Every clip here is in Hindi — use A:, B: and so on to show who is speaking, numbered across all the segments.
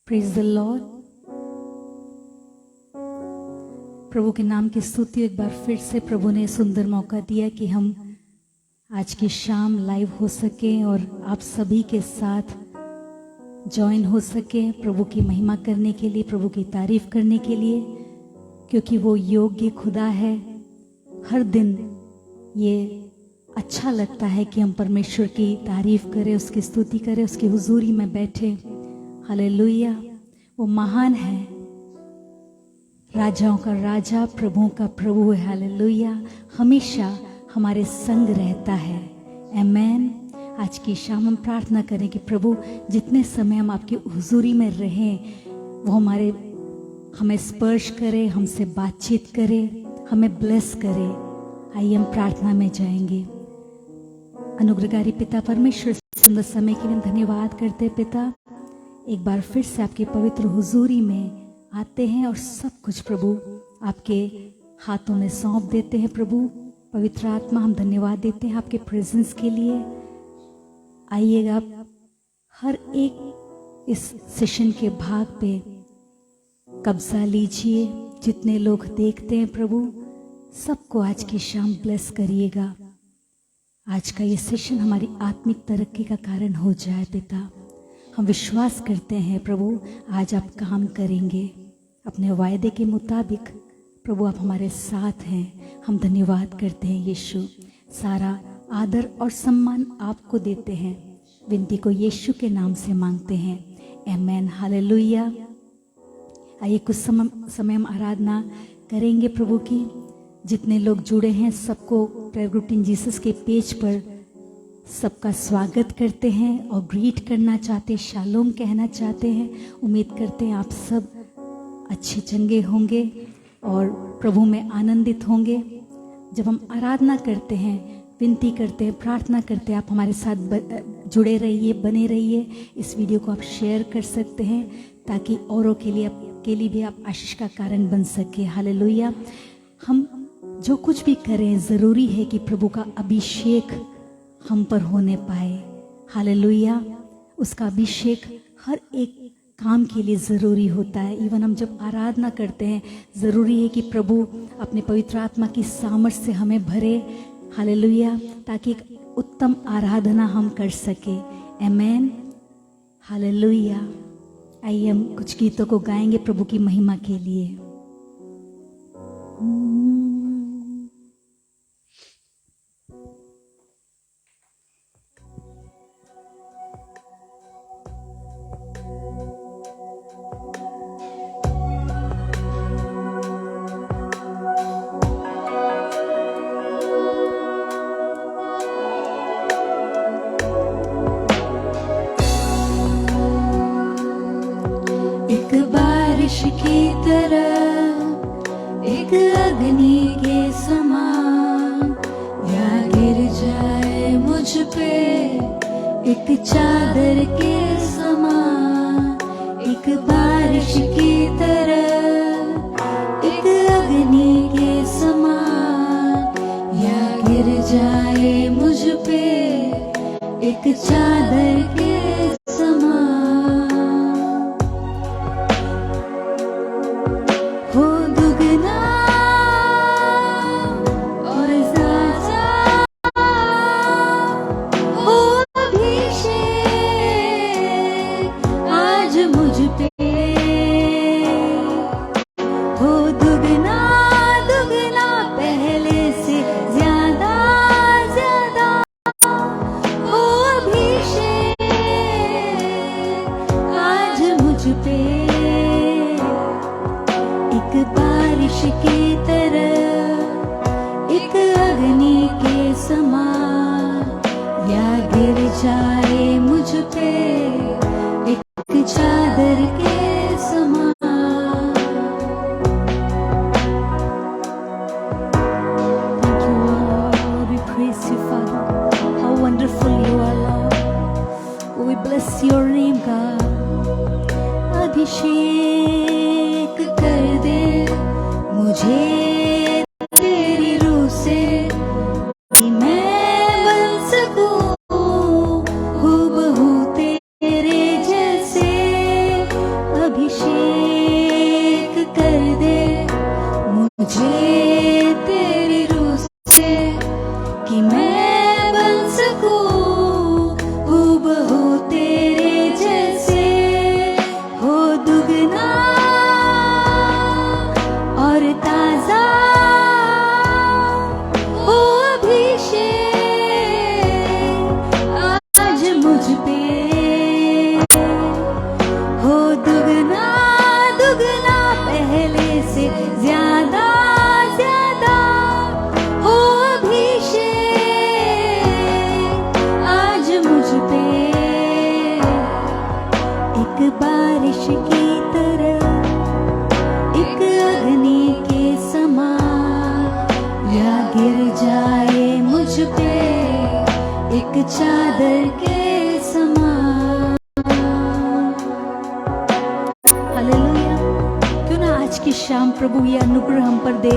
A: Praise the Lord. प्रभु के नाम की स्तुति। एक बार फिर से प्रभु ने सुंदर मौका दिया कि हम आज की शाम लाइव हो सके और आप सभी के साथ ज्वाइन हो सके प्रभु की महिमा करने के लिए, प्रभु की तारीफ करने के लिए, क्योंकि वो योग्य खुदा है। हर दिन ये अच्छा लगता है कि हम परमेश्वर की तारीफ करें, उसकी स्तुति करें, उसकी हुजूरी में बैठे। हालेलुया। वो महान है, राजाओं का राजा, प्रभुओं का प्रभु है। हालेलुया। हमेशा हमारे संग रहता है। आमेन। आज की शाम हम प्रार्थना करें कि प्रभु जितने समय हम आपकी हुजूरी में रहें वो हमें स्पर्श करे, हमसे बातचीत करे, हमें ब्लेस करे। आइए हम प्रार्थना में जाएंगे। अनुग्रहकारी पिता परमेश्वर, सुंदर समय के लिए धन्यवाद करते पिता। एक बार फिर से आपके पवित्र हुजूरी में आते हैं और सब कुछ प्रभु आपके हाथों में सौंप देते हैं। प्रभु पवित्र आत्मा, हम धन्यवाद देते हैं आपके प्रेजेंस के लिए। आइएगा आप हर एक इस सेशन के भाग पे कब्जा लीजिए। जितने लोग देखते हैं प्रभु सबको आज की शाम ब्लेस करिएगा। आज का ये सेशन हमारी आत्मिक तरक्की का कारण हो जाए पिता। हम विश्वास करते हैं प्रभु आज आप काम करेंगे अपने वायदे के मुताबिक। प्रभु आप हमारे साथ हैं। हम धन्यवाद करते हैं यीशु। सारा आदर और सम्मान आपको देते हैं। विनती को यीशु के नाम से मांगते हैं। आमेन। हालेलुया। आइए कुछ समय हम आराधना करेंगे प्रभु की। जितने लोग जुड़े हैं सबको प्रेयर ग्रुप इन जीसस के पेज पर सबका स्वागत करते हैं और ग्रीट करना चाहते हैं, शालोम कहना चाहते हैं। उम्मीद करते हैं आप सब अच्छे चंगे होंगे और प्रभु में आनंदित होंगे। जब हम आराधना करते हैं, विनती करते हैं, प्रार्थना करते हैं, आप हमारे साथ जुड़े रहिए, बने रहिए। इस वीडियो को आप शेयर कर सकते हैं ताकि औरों के लिए भी आप आशीष का कारण बन सके। हालेलुया। हम जो कुछ भी करें ज़रूरी है कि प्रभु का अभिषेक हम पर होने पाए। हालेलुया। उसका अभिषेक हर एक काम के लिए ज़रूरी होता है। इवन हम जब आराधना करते हैं ज़रूरी है कि प्रभु अपने पवित्र आत्मा की सामर्थ्य से हमें भरे। हालेलुया। ताकि एक उत्तम आराधना हम कर सके। आमेन। हालेलुया। आइए हम कुछ गीतों को गाएंगे प्रभु की महिमा के लिए। एक बारिश की तरह, एक अग्नि के समान, या गिर जाए मुझ पे एक चादर के समान। एक बारिश की तरह, एक अग्नि के समान, या गिर जाए मुझ पे एक चादर के बारिश की तरह, एक अग्नि के समान, या गिर जाए मुझ पे एक चादर के समान। हालेलुया। क्यों ना आज की शाम प्रभु ये अनुग्रह हम पर दे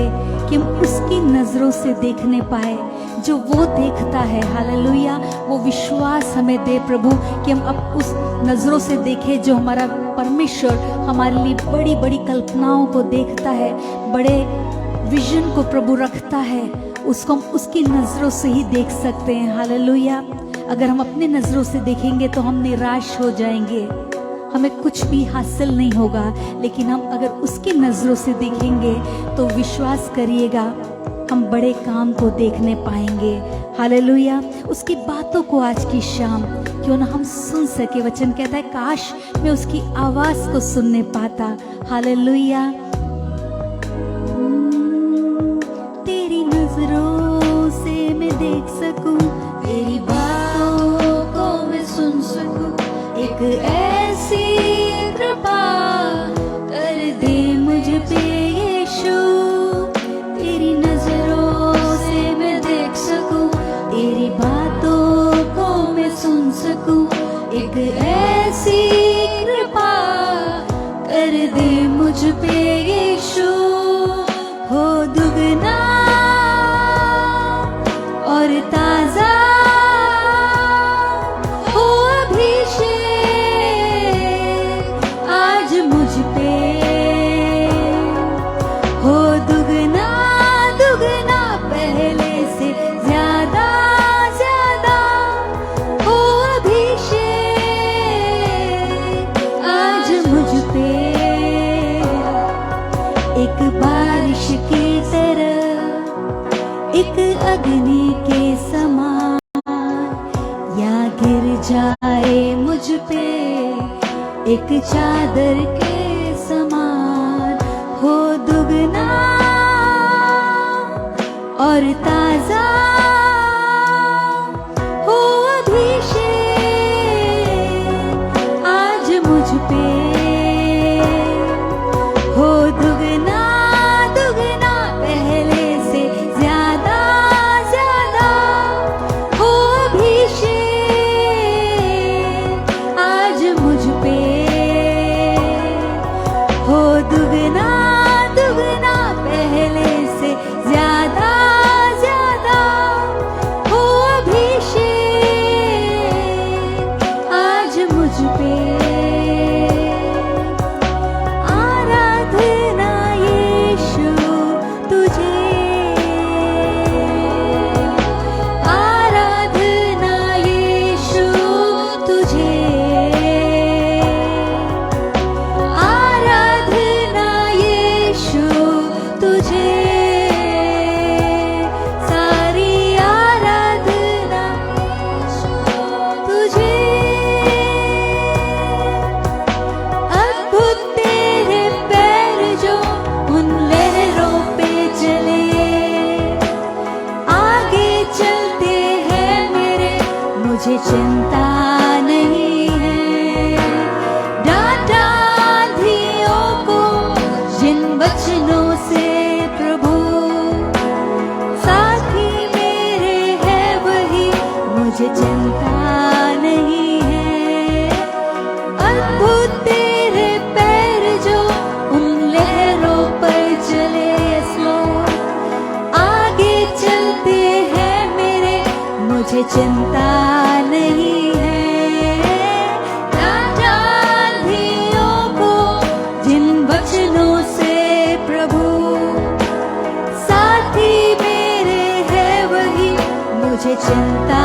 A: कि हम उसकी नजरों से देखने पाए जो वो देखता है। हालेलुया। वो विश्वास हमें दे प्रभु कि हम अब उस नजरों से देखें जो हमारा परमेश्वर हमारे लिए बड़ी बड़ी कल्पनाओं को देखता है, बड़े विजन को प्रभु रखता है, उसको हम उसकी नजरों से ही देख सकते हैं। हालेलुया। अगर हम अपने नजरों से देखेंगे तो हम निराश हो जाएंगे, हमें कुछ भी हासिल नहीं होगा। लेकिन हम अगर उसकी नजरों से देखेंगे तो विश्वास करिएगा हम बड़े काम को देखने पाएंगे। हालेलुया। उसकी बातों को आज की शाम क्यों ना हम सुन सके। वचन कहता है काश मैं उसकी आवाज को सुनने पाता। हालेलुया। तेरी नजरों से मैं देख सकूं, तेरी बातों को मैं सुन सकूं, एक ऐसी कृपा कर दे मुझ पे यीशु। तेरी नजरों से मैं देख सकूं, तेरी बातों को मैं सुन सकूं, एक ऐसी कृपा कर दे मुझ पे यीशु। हो दुगना और ताजा हो अभिषेक आज मुझ पे, हो दुगना दुगना पहले से ज्यादा ज्यादा हो अभिषेक आज मुझ पे। एक बारिश की तरह, एक अग्नि के समान, या गिर जाए मुझ पे एक चादर के समान। हो दुगना और ताजा हो अभिषेक आज मुझ पे, हो दुगना दुगना पहले से ज्यादा ज्यादा हो अभिषेक आज मुझ पे, हो दुगना दुगना पहले से ज्यादा ज्यादा हो अभिषेक आज मुझ पे। आराधना यीशु तुझे, आराधना यीशु तुझे, आराधना यीशु तुझे, सारी आराधना तुझे। अद्भुत तेरे पैर जो उन लहरों पे चले, आगे चलते हैं मेरे, मुझे चिंता नहीं है। डांटा आंधियों को जिन वचनों से प्रभु, साथी मेरे है वही, मुझे चिंता नहीं है। अद्भुत तेरे पैर जो उन लहरों पर चले, आगे चलते हैं मेरे, मुझे चिंता नहीं है। डांटा आंधियों को जिन वचनों से प्रभु, साथी मेरे है वही, मुझे चिंता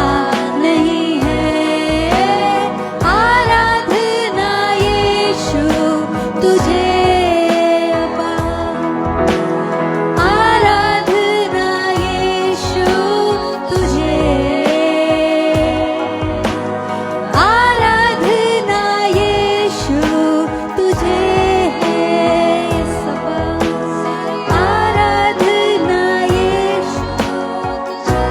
A: नहीं है। आराधना यीशु तुझे, अब्बा। आराधना यीशु तुझे, आराधना यीशु तुझे है सबा। आराधना यीशु तुझे,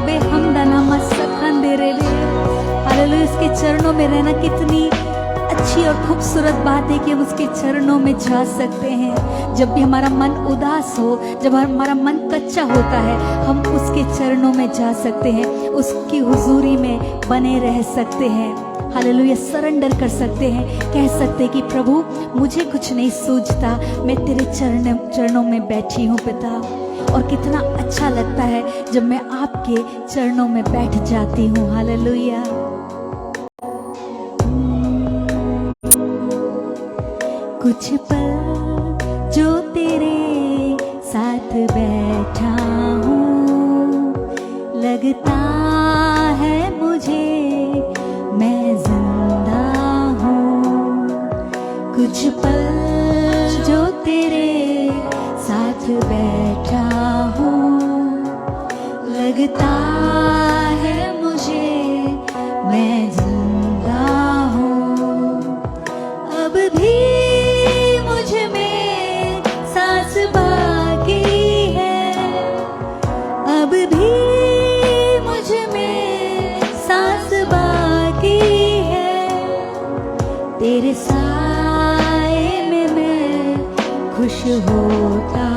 A: रबे हमदना मसखन दे रे रे। हालेलुया, इसके चरणों में रहना कितनी अच्छी और खूबसूरत बात है कि हम उसके चरणों में जा सकते हैं। जब भी हमारा मन उदास हो, जब हमारा मन कच्चा होता है, हम उसके चरणों में जा सकते हैं, उसकी हुजूरी में बने रह सकते हैं। हालेलुया, सरेंडर कर सकते हैं, कह सकते हैं कि प्रभु मुझे कुछ नहीं सूझता, मैं तेरे चरणों में बैठी हूँ पिता। और कितना अच्छा लगता है जब मैं आपके चरणों में बैठ जाती हूँ। हालेलुया। कुछ पल जो तेरे साथ बैठा हूँ, लगता है मुझे मैं जिंदा हूँ। कुछ पल जो तेरे साथ बैठा हूँ, लगता है मुझे मैं जिंदा हूँ। अब भी तेरे साए में मैं खुश होता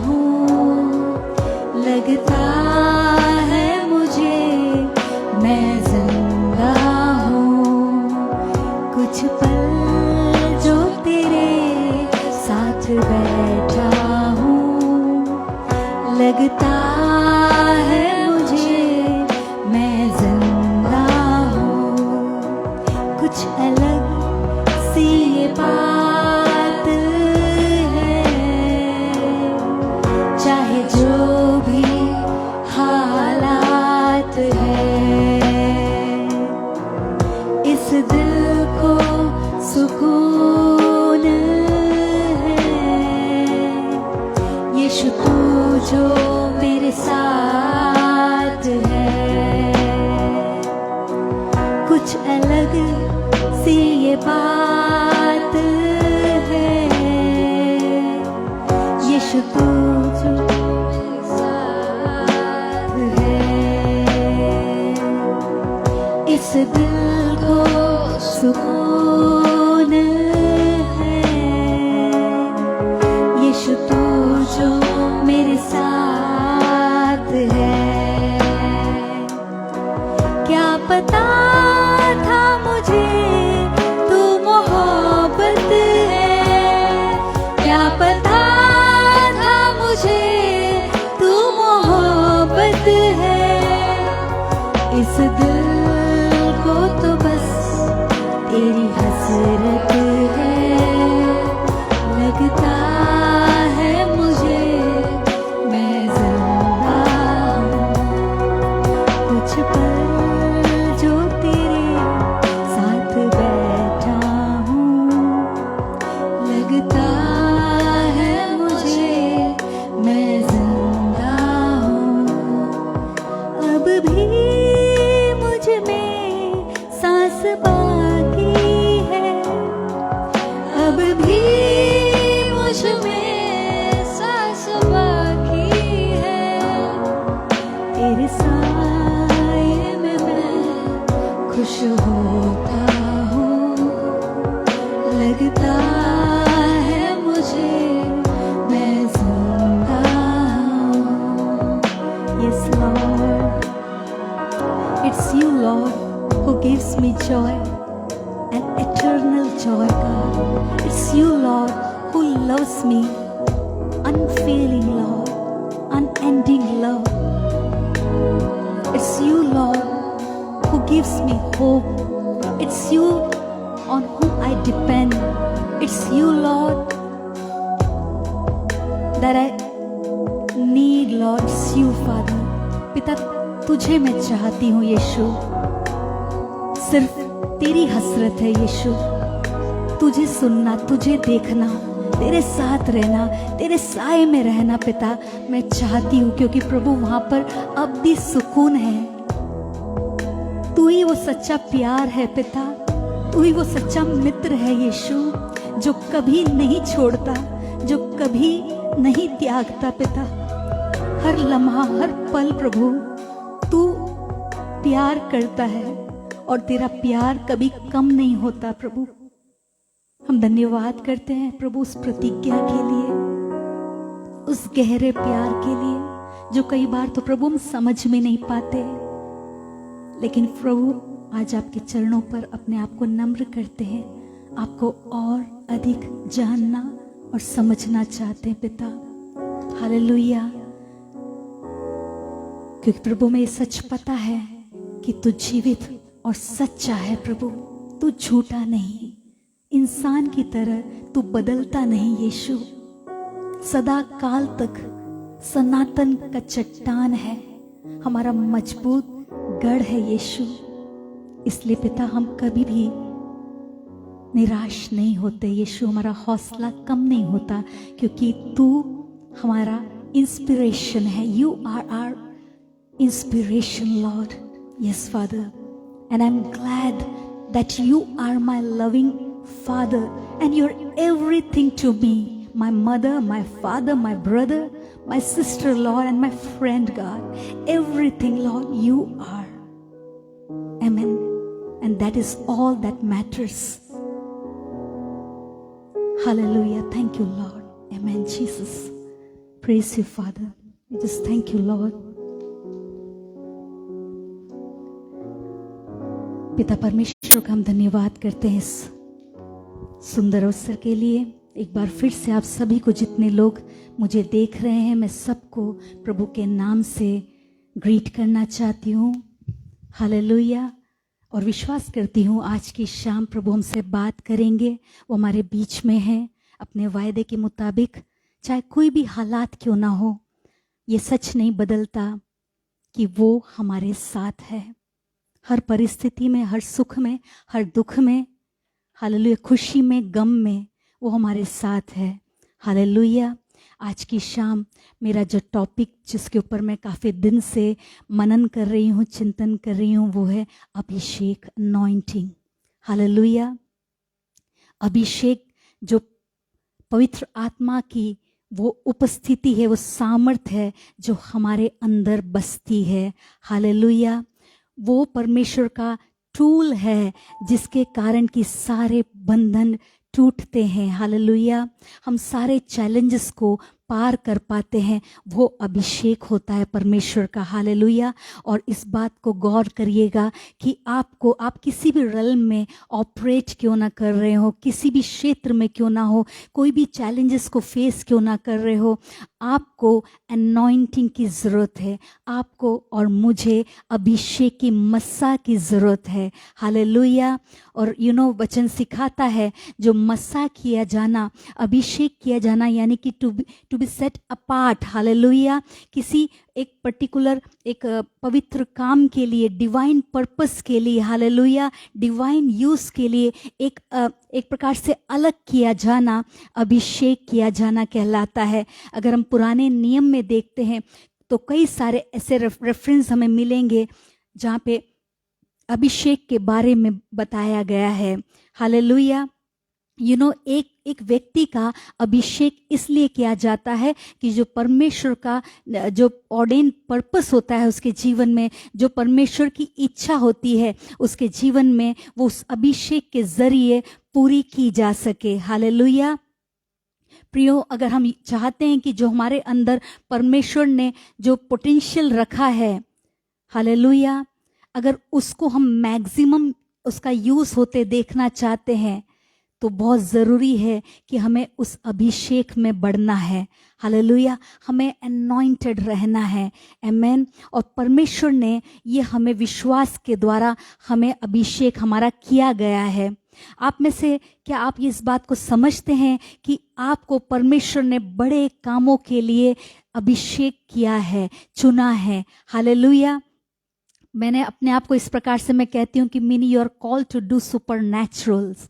A: हूँ, लगता है मुझे मैं जिंदा हूँ। कुछ पल जो तेरे साथ बैठा हूँ, लगता है मुझे मैं जिंदा हूँ। कुछ अलग सी ये बात है, चाहे जो भी हालात है, इस दिल को सुकून है। यीशु तू जो मेरे साथ है, कुछ अलग सी ये बात है। यीशु तू जो मेरे साथ है, इस दिल को सुकून है। यीशु तू जो मेरे साथ है। क्या पता था मुझे तू मोहब्बत है, क्या पता था मुझे तू मोहब्बत है। इस दिल को तो बस तेरी हसरत है, लगता है मुझे मैं जिंदा हूँ। कुछ पल जो तेरे साथ बैठा हूँ, लगता है मुझे मैं जिंदा हूँ। अब भी मुझ में सांस बाकी है, अब भी मुझ में सांस बाकी है। तेरे साए में मैं खुश होता हूँ, लगता है मुझे मैं जिंदा हूँ। Yes Lord, it's you Lord who gives me joy, an eternal joy God. It's you Lord who loves me, unfailing love, unending love. It's you Lord who gives me hope. It's you on whom I depend. It's you Lord that I need, Lord. It's you Father. पिता तुझे मैं चाहती हूँ यीशु, सिर्फ तेरी हसरत है यीशु। तुझे सुनना, तुझे देखना, तेरे साथ रहना, तेरे साए में रहना पिता मैं चाहती हूँ, क्योंकि प्रभु वहाँ पर अब्दी सुकून है। तू ही वो सच्चा प्यार है पिता, तू ही वो सच्चा मित्र है यीशु, जो कभी नहीं छोड़ता, जो कभी नहीं त्यागता पिता। हर लम्हा, हर पल प्रभु तू प्यार करता है और तेरा प्यार कभी कम नहीं होता प्रभु। हम धन्यवाद करते हैं प्रभु उस प्रतिज्ञा के लिए, उस गहरे प्यार के लिए जो कई बार तो प्रभु हम समझ में नहीं पाते, लेकिन प्रभु आज आपके चरणों पर अपने आप को नम्र करते हैं, आपको और अधिक जानना और समझना चाहते हैं पिता। हालेलुया। क्योंकि प्रभु में ये सच पता है कि तू जीवित और सच्चा है प्रभु, तू झूठा नहीं, इंसान की तरह तू बदलता नहीं यीशु, सदा काल तक सनातन का चट्टान है, हमारा मजबूत गढ़ है यीशु। इसलिए पिता हम कभी भी निराश नहीं होते यीशु, हमारा हौसला कम नहीं होता, क्योंकि तू हमारा इंस्पिरेशन है। You are our inspiration Lord. Yes father, and I am glad that you are my loving father and you are everything to me, my mother, my father, my brother, my sister, Lord, and my friend, God. Everything, Lord, you are. Amen. And that is all that matters. Hallelujah. Thank you, Lord. Amen, Jesus. Praise you, Father. We just thank you, Lord. पिता परमेश्वर का हम धन्यवाद करते हैं इस सुंदर अवसर के लिए। एक बार फिर से आप सभी को, जितने लोग मुझे देख रहे हैं, मैं सबको प्रभु के नाम से ग्रीट करना चाहती हूँ। हालेलुया। और विश्वास करती हूँ आज की शाम प्रभु हमसे बात करेंगे, वो हमारे बीच में है अपने वायदे के मुताबिक। चाहे कोई भी हालात क्यों ना हो, ये सच नहीं बदलता कि वो हमारे साथ है, हर परिस्थिति में, हर सुख में, हर दुख में, हालेलुया, खुशी में, गम में वो हमारे साथ है। हालेलुया। आज की शाम मेरा जो टॉपिक, जिसके ऊपर मैं काफ़ी दिन से मनन कर रही हूँ, चिंतन कर रही हूँ, वो है अभिषेक, अनॉइंटिंग। हालेलुया। अभिषेक जो पवित्र आत्मा की वो उपस्थिति है, वो सामर्थ है जो हमारे अंदर बसती है। हालेलुया। वो परमेश्वर का टूल है जिसके कारण कि सारे बंधन टूटते हैं। हालेलुया। हम सारे चैलेंजेस को पार कर पाते हैं, वो अभिषेक होता है परमेश्वर का। हालेलुया। और इस बात को गौर करिएगा कि आप किसी भी रल्म में ऑपरेट क्यों ना कर रहे हो, किसी भी क्षेत्र में क्यों ना हो, कोई भी चैलेंजेस को फेस क्यों ना कर रहे हो, आपको अनॉइंटिंग की ज़रूरत है। आपको और मुझे अभिषेक की मस्सा की ज़रूरत है। हालेलुया। और वचन सिखाता है जो मस्सा किया जाना, अभिषेक किया जाना, यानी कि to be set apart. Hallelujah. किसी एक पर्टिकुलर, एक पवित्र काम के लिए, डिवाइन पर्पस के लिए, हालेलुया, डिवाइन यूज के लिए एक प्रकार से अलग किया जाना, अभिषेक किया जाना कहलाता है। अगर हम पुराने नियम में देखते हैं तो कई सारे ऐसे रेफरेंस हमें मिलेंगे जहाँ पे अभिषेक के बारे में बताया गया है। हालेलुया। एक व्यक्ति का अभिषेक इसलिए किया जाता है कि जो परमेश्वर का जो ऑर्डेन पर्पस होता है उसके जीवन में, जो परमेश्वर की इच्छा होती है उसके जीवन में, वो उस अभिषेक के जरिए पूरी की जा सके। हालेलुया। प्रियो, अगर हम चाहते हैं कि जो हमारे अंदर परमेश्वर ने जो पोटेंशियल रखा है, हालेलुया, अगर उसको हम मैक्सिमम उसका यूज होते देखना चाहते हैं, तो बहुत ज़रूरी है कि हमें उस अभिषेक में बढ़ना है। हालेलुया। हमें अनॉइंटेड रहना है। आमेन। और परमेश्वर ने ये हमें विश्वास के द्वारा हमें अभिषेक हमारा किया गया है। आप में से क्या आप इस बात को समझते हैं कि आपको परमेश्वर ने बड़े कामों के लिए अभिषेक किया है, चुना है? हालेलुया। मैंने अपने आप को इस प्रकार से मैं कहती हूँ कि मीनी you are called to do supernaturals.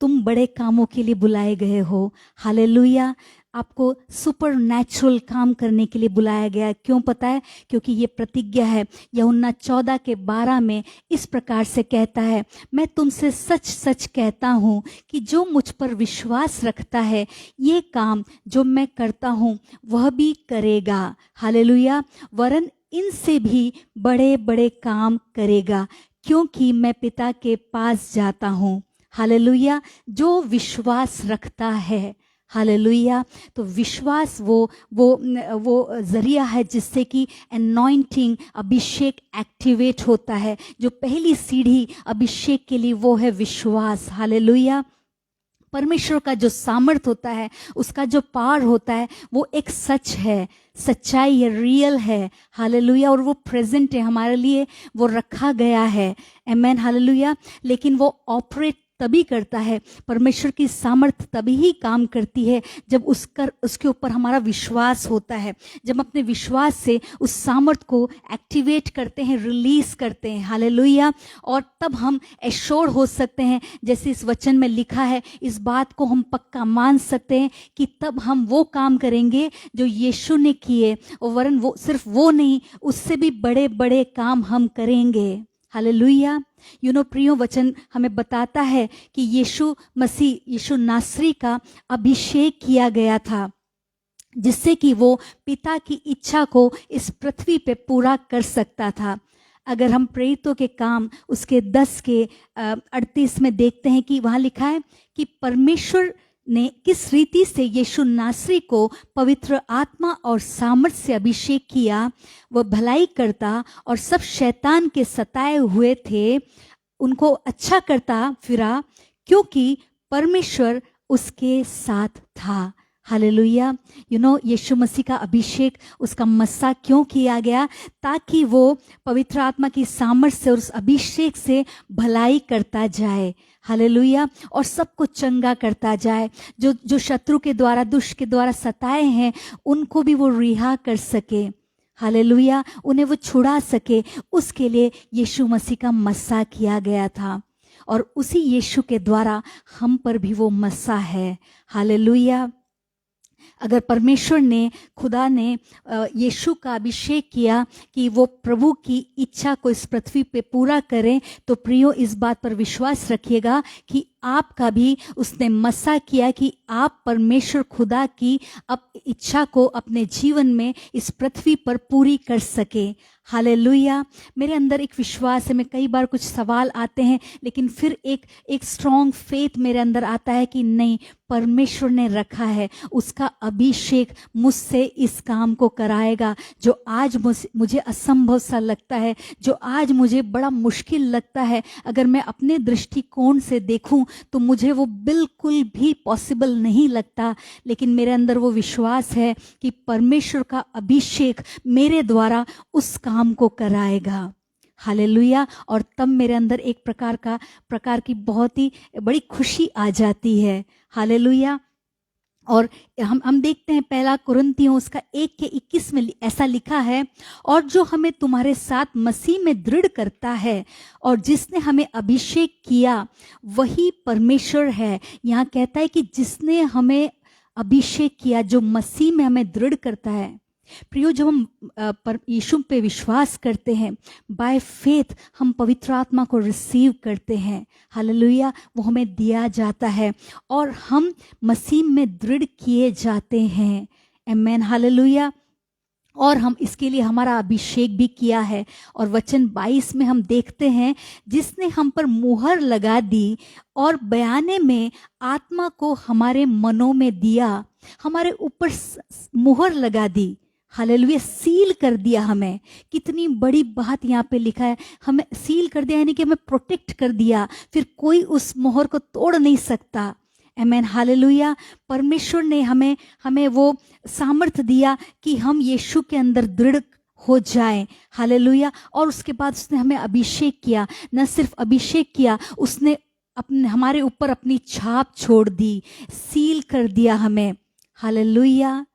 A: तुम बड़े कामों के लिए बुलाए गए हो। हालेलुया। आपको सुपरनैचुरल काम करने के लिए बुलाया गया है। क्यों पता है? क्योंकि ये प्रतिज्ञा है। यूहन्ना 14:12 में इस प्रकार से कहता है, मैं तुमसे सच सच कहता हूँ कि जो मुझ पर विश्वास रखता है, ये काम जो मैं करता हूँ वह भी करेगा। हालेलुया। वरन इनसे भी बड़े बड़े काम करेगा, क्योंकि मैं पिता के पास जाता हूँ। हालेलुया। जो विश्वास रखता है, हालेलुया, तो विश्वास वो जरिया है जिससे कि अनॉइंटिंग, अभिषेक एक्टिवेट होता है। जो पहली सीढ़ी अभिषेक के लिए वो है विश्वास। हालेलुया। परमेश्वर का जो सामर्थ होता है, उसका जो पावर होता है, वो एक सच है, सच्चाई है, रियल है। हालेलुया। और वो प्रेजेंट है हमारे लिए, वो रखा गया है। आमेन। हालेलुया। लेकिन वो ऑपरेट तभी करता है, परमेश्वर की सामर्थ तभी ही काम करती है जब उसके ऊपर हमारा विश्वास होता है, जब अपने विश्वास से उस सामर्थ को एक्टिवेट करते हैं, रिलीज करते हैं। हालेलुया। और तब हम एश्योर हो सकते हैं, जैसे इस वचन में लिखा है, इस बात को हम पक्का मान सकते हैं कि तब हम वो काम करेंगे जो यीशु ने किए, और वरन वो सिर्फ वो नहीं, उससे भी बड़े बड़े काम हम करेंगे। हालेलुया। प्रियो, वचन हमें बताता है कि यीशु मसीह, यीशु नासरी का अभिषेक किया गया था, जिससे कि वो पिता की इच्छा को इस पृथ्वी पे पूरा कर सकता था। अगर हम प्रेरितों के काम उसके 10 के 38 में देखते हैं कि वहाँ लिखा है कि परमेश्वर ने किस रीति से यीशु नासरी को पवित्र आत्मा और सामर्थ से अभिषेक किया। वह भलाई करता और सब शैतान के सताए हुए थे उनको अच्छा करता फिरा, क्योंकि परमेश्वर उसके साथ था। हालेलुया। यीशु मसीह का अभिषेक, उसका मस्सा क्यों किया गया? ताकि वो पवित्र आत्मा की सामर्थ से और उस अभिषेक से भलाई करता जाए। हालेलुया। और सबको चंगा करता जाए। जो शत्रु के द्वारा, दुष्ट के द्वारा सताए हैं, उनको भी वो रिहा कर सके। हालेलुया। उन्हें वो छुड़ा सके, उसके लिए यीशु मसीह का मस्सा किया गया था, और उसी यीशु के द्वारा हम पर भी वो मस्सा है। हालेलुया। अगर परमेश्वर ने, खुदा ने यीशु का अभिषेक किया कि वो प्रभु की इच्छा को इस पृथ्वी पे पूरा करें, तो प्रियो, इस बात पर विश्वास रखिएगा कि आपका भी उसने मस्सा किया कि आप परमेश्वर खुदा की इच्छा को अपने जीवन में इस पृथ्वी पर पूरी कर सके। हालेलुया। मेरे अंदर एक विश्वास है, मैं कई बार कुछ सवाल आते हैं, लेकिन फिर एक स्ट्रॉन्ग फेथ मेरे अंदर आता है कि नहीं, परमेश्वर ने रखा है, उसका अभिषेक मुझसे इस काम को कराएगा। जो आज मुझे असंभव सा लगता है, जो आज मुझे बड़ा मुश्किल लगता है, अगर मैं अपने दृष्टिकोण से देखूं तो मुझे वो बिल्कुल भी पॉसिबल नहीं लगता, लेकिन मेरे अंदर वो विश्वास है कि परमेश्वर का अभिषेक मेरे द्वारा उस काम को कराएगा। हालेलुया। और तब मेरे अंदर एक प्रकार की बहुत ही बड़ी खुशी आ जाती है। हालेलुया। और हम देखते हैं पहला कुरिन्थियों उसका 1 के 21 में ऐसा लिखा है, और जो हमें तुम्हारे साथ मसीह में दृढ़ करता है और जिसने हमें अभिषेक किया वही परमेश्वर है। यहाँ कहता है कि जिसने हमें अभिषेक किया, जो मसीह में हमें दृढ़ करता है। प्रियो, जब हम यीशु पे विश्वास करते हैं, बाय फेथ हम पवित्र आत्मा को रिसीव करते हैं। हालेलुया। वो हमें दिया जाता है और हम मसीह में दृढ़ किए जाते हैं। आमेन। हालेलुया। और हम इसके लिए हमारा अभिषेक भी किया है। और वचन 22 में हम देखते हैं, जिसने हम पर मुहर लगा दी और बयाने में आत्मा को हमारे मनों में दिया। हमारे ऊपर मुहर लगा दी। हालेलुया। सील कर दिया हमें। कितनी बड़ी बात यहाँ पे लिखा है, हमें सील कर दिया, यानी कि हमें प्रोटेक्ट कर दिया, फिर कोई उस मोहर को तोड़ नहीं सकता। आमेन। हालेलुया। परमेश्वर ने हमें वो सामर्थ दिया कि हम यीशु के अंदर दृढ़ हो जाएं। हालेलुया। और उसके बाद उसने हमें अभिषेक किया। न सिर्फ अभिषेक किया, उसने हमारे ऊपर अपनी छाप छोड़ दी, सील कर दिया हमें। हालेलुया।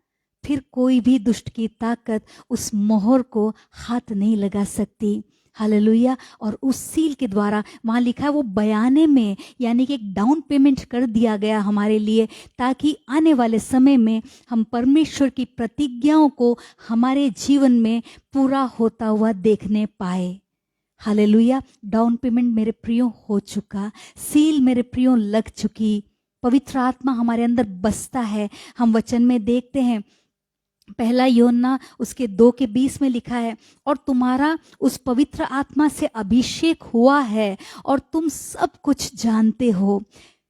A: फिर कोई भी दुष्ट की ताकत उस मोहर को हाथ नहीं लगा सकती। हालेलुया। और उस सील के द्वारा, वहाँ लिखा है वो बयाने में, यानी कि एक डाउन पेमेंट कर दिया गया हमारे लिए, ताकि आने वाले समय में हम परमेश्वर की प्रतिज्ञाओं को हमारे जीवन में पूरा होता हुआ देखने पाए। हालेलुया। डाउन पेमेंट मेरे प्रियो हो चुका, सील मेरे प्रियो लग चुकी, पवित्र आत्मा हमारे अंदर बसता है। हम वचन में देखते हैं पहला योना उसके 2:20 में लिखा है, और तुम्हारा उस पवित्र आत्मा से अभिषेक हुआ है और तुम सब कुछ जानते हो।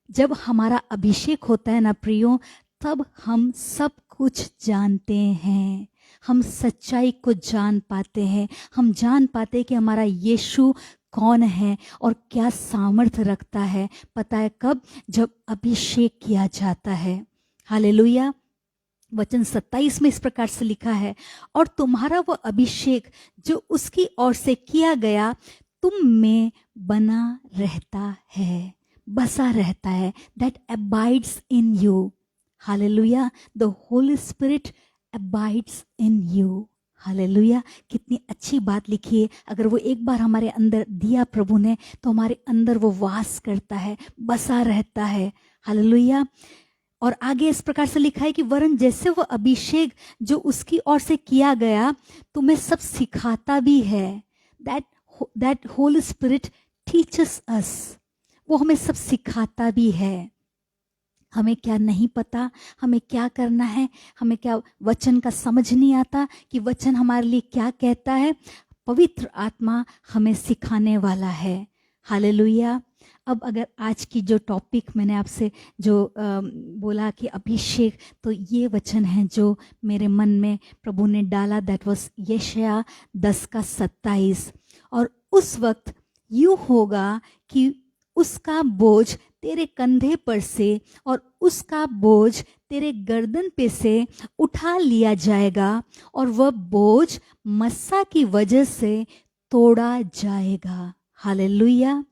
A: जब हमारा अभिषेक होता है ना प्रियो, तब हम सब कुछ जानते हैं, हम सच्चाई को जान पाते हैं, हम जान पाते हैं कि हमारा यीशु कौन है और क्या सामर्थ्य रखता है। पता है कब? जब अभिषेक किया जाता है। हालेलुया। वचन 27 में इस प्रकार से लिखा है, और तुम्हारा वो अभिषेक जो उसकी ओर से किया गया तुम में बना रहता है, बसा रहता है, that abides in you. Hallelujah. The Holi spirit abides in you. Hallelujah. कितनी अच्छी बात लिखी है। अगर वो एक बार हमारे अंदर दिया प्रभु ने, तो हमारे अंदर वो वास करता है, बसा रहता है। हालेलुया। और आगे इस प्रकार से लिखा है कि वरन जैसे वो अभिषेक जो उसकी ओर से किया गया तुम्हें सब सिखाता भी है। That Holi spirit teaches us. वो हमें सब सिखाता भी है। हमें क्या नहीं पता, हमें क्या करना है, हमें क्या वचन का समझ नहीं आता कि वचन हमारे लिए क्या कहता है, पवित्र आत्मा हमें सिखाने वाला है। हालेलुया। अब अगर आज की जो टॉपिक मैंने आपसे जो बोला कि अभिषेक, तो ये वचन है जो मेरे मन में प्रभु ने डाला, दैट वाज यशायाह 10:27। और उस वक्त यूं होगा कि उसका बोझ तेरे कंधे पर से और उसका बोझ तेरे गर्दन पे से उठा लिया जाएगा, और वह बोझ मस्सा की वजह से तोड़ा जाएगा। हालेलुया।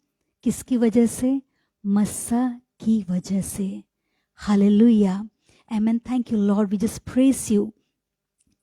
A: किसकी वजह से? मस्सा की वजह से। Hallelujah. Amen. Thank you Lord, we just praise you.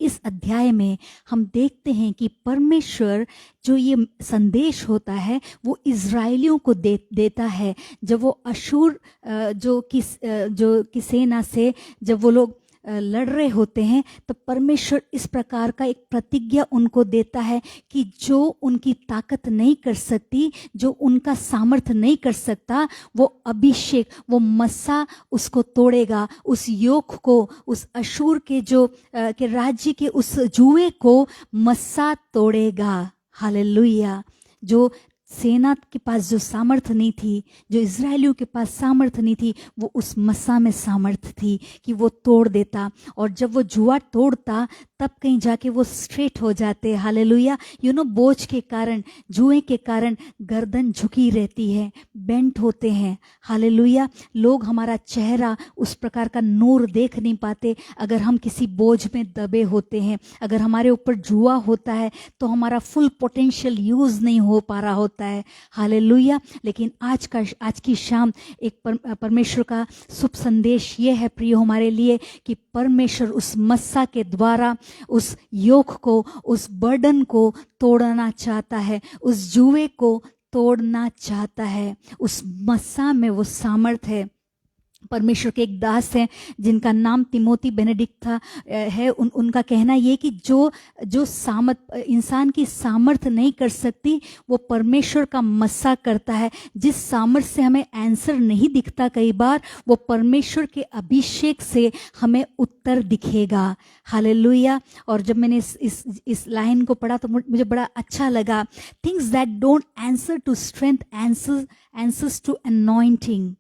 A: इस अध्याय में हम देखते हैं कि परमेश्वर जो ये संदेश होता है वो इज़राइलियों को देता है। जब वो अशूर जो की सेना से जब वो लोग लड़ रहे होते हैं, तो परमेश्वर इस प्रकार का एक प्रतिज्ञा उनको देता है कि जो उनकी ताकत नहीं कर सकती, जो उनका सामर्थ्य नहीं कर सकता, वो अभिषेक, वो मस्सा उसको तोड़ेगा। उस योक को, उस अशूर के जो के राज्य के उस जुए को मस्सा तोड़ेगा। हालेलुया। जो सेना के पास जो सामर्थ्य नहीं थी, जो इज़राइलियों के पास सामर्थ्य नहीं थी, वो उस मस्सा में सामर्थ्य थी कि वो तोड़ देता। और जब वो जुआ तोड़ता तब कहीं जाके वो स्ट्रेट हो जाते। हालेलुया। यू नो, बोझ के कारण, जुए के कारण गर्दन झुकी रहती है, बेंट होते हैं। हालेलुया। लोग हमारा चेहरा उस प्रकार का नूर देख नहीं पाते अगर हम किसी बोझ में दबे होते हैं। अगर हमारे ऊपर जुआ होता है तो हमारा फुल पोटेंशियल यूज नहीं हो पा रहा होता है। हालेलुया। लेकिन आज की शाम एक परमेश्वर का शुभ संदेश ये है प्रियो हमारे लिए कि परमेश्वर उस मस्सा के द्वारा उस योक को, उस बर्डन को तोड़ना चाहता है, उस जुए को तोड़ना चाहता है। उस मस्सा में वो सामर्थ्य है। परमेश्वर के एक दास हैं जिनका नाम तिमोथी बेनेडिक्ट था है। उनका कहना ये कि जो इंसान की सामर्थ्य नहीं कर सकती, वो परमेश्वर का मस्सा करता है। जिस सामर्थ्य से हमें आंसर नहीं दिखता कई बार, वो परमेश्वर के अभिषेक से हमें उत्तर दिखेगा। हालेलुया। और जब मैंने इस लाइन को पढ़ा तो मुझे बड़ा अच्छा लगा। Things that don't answer to strength answers to anointing.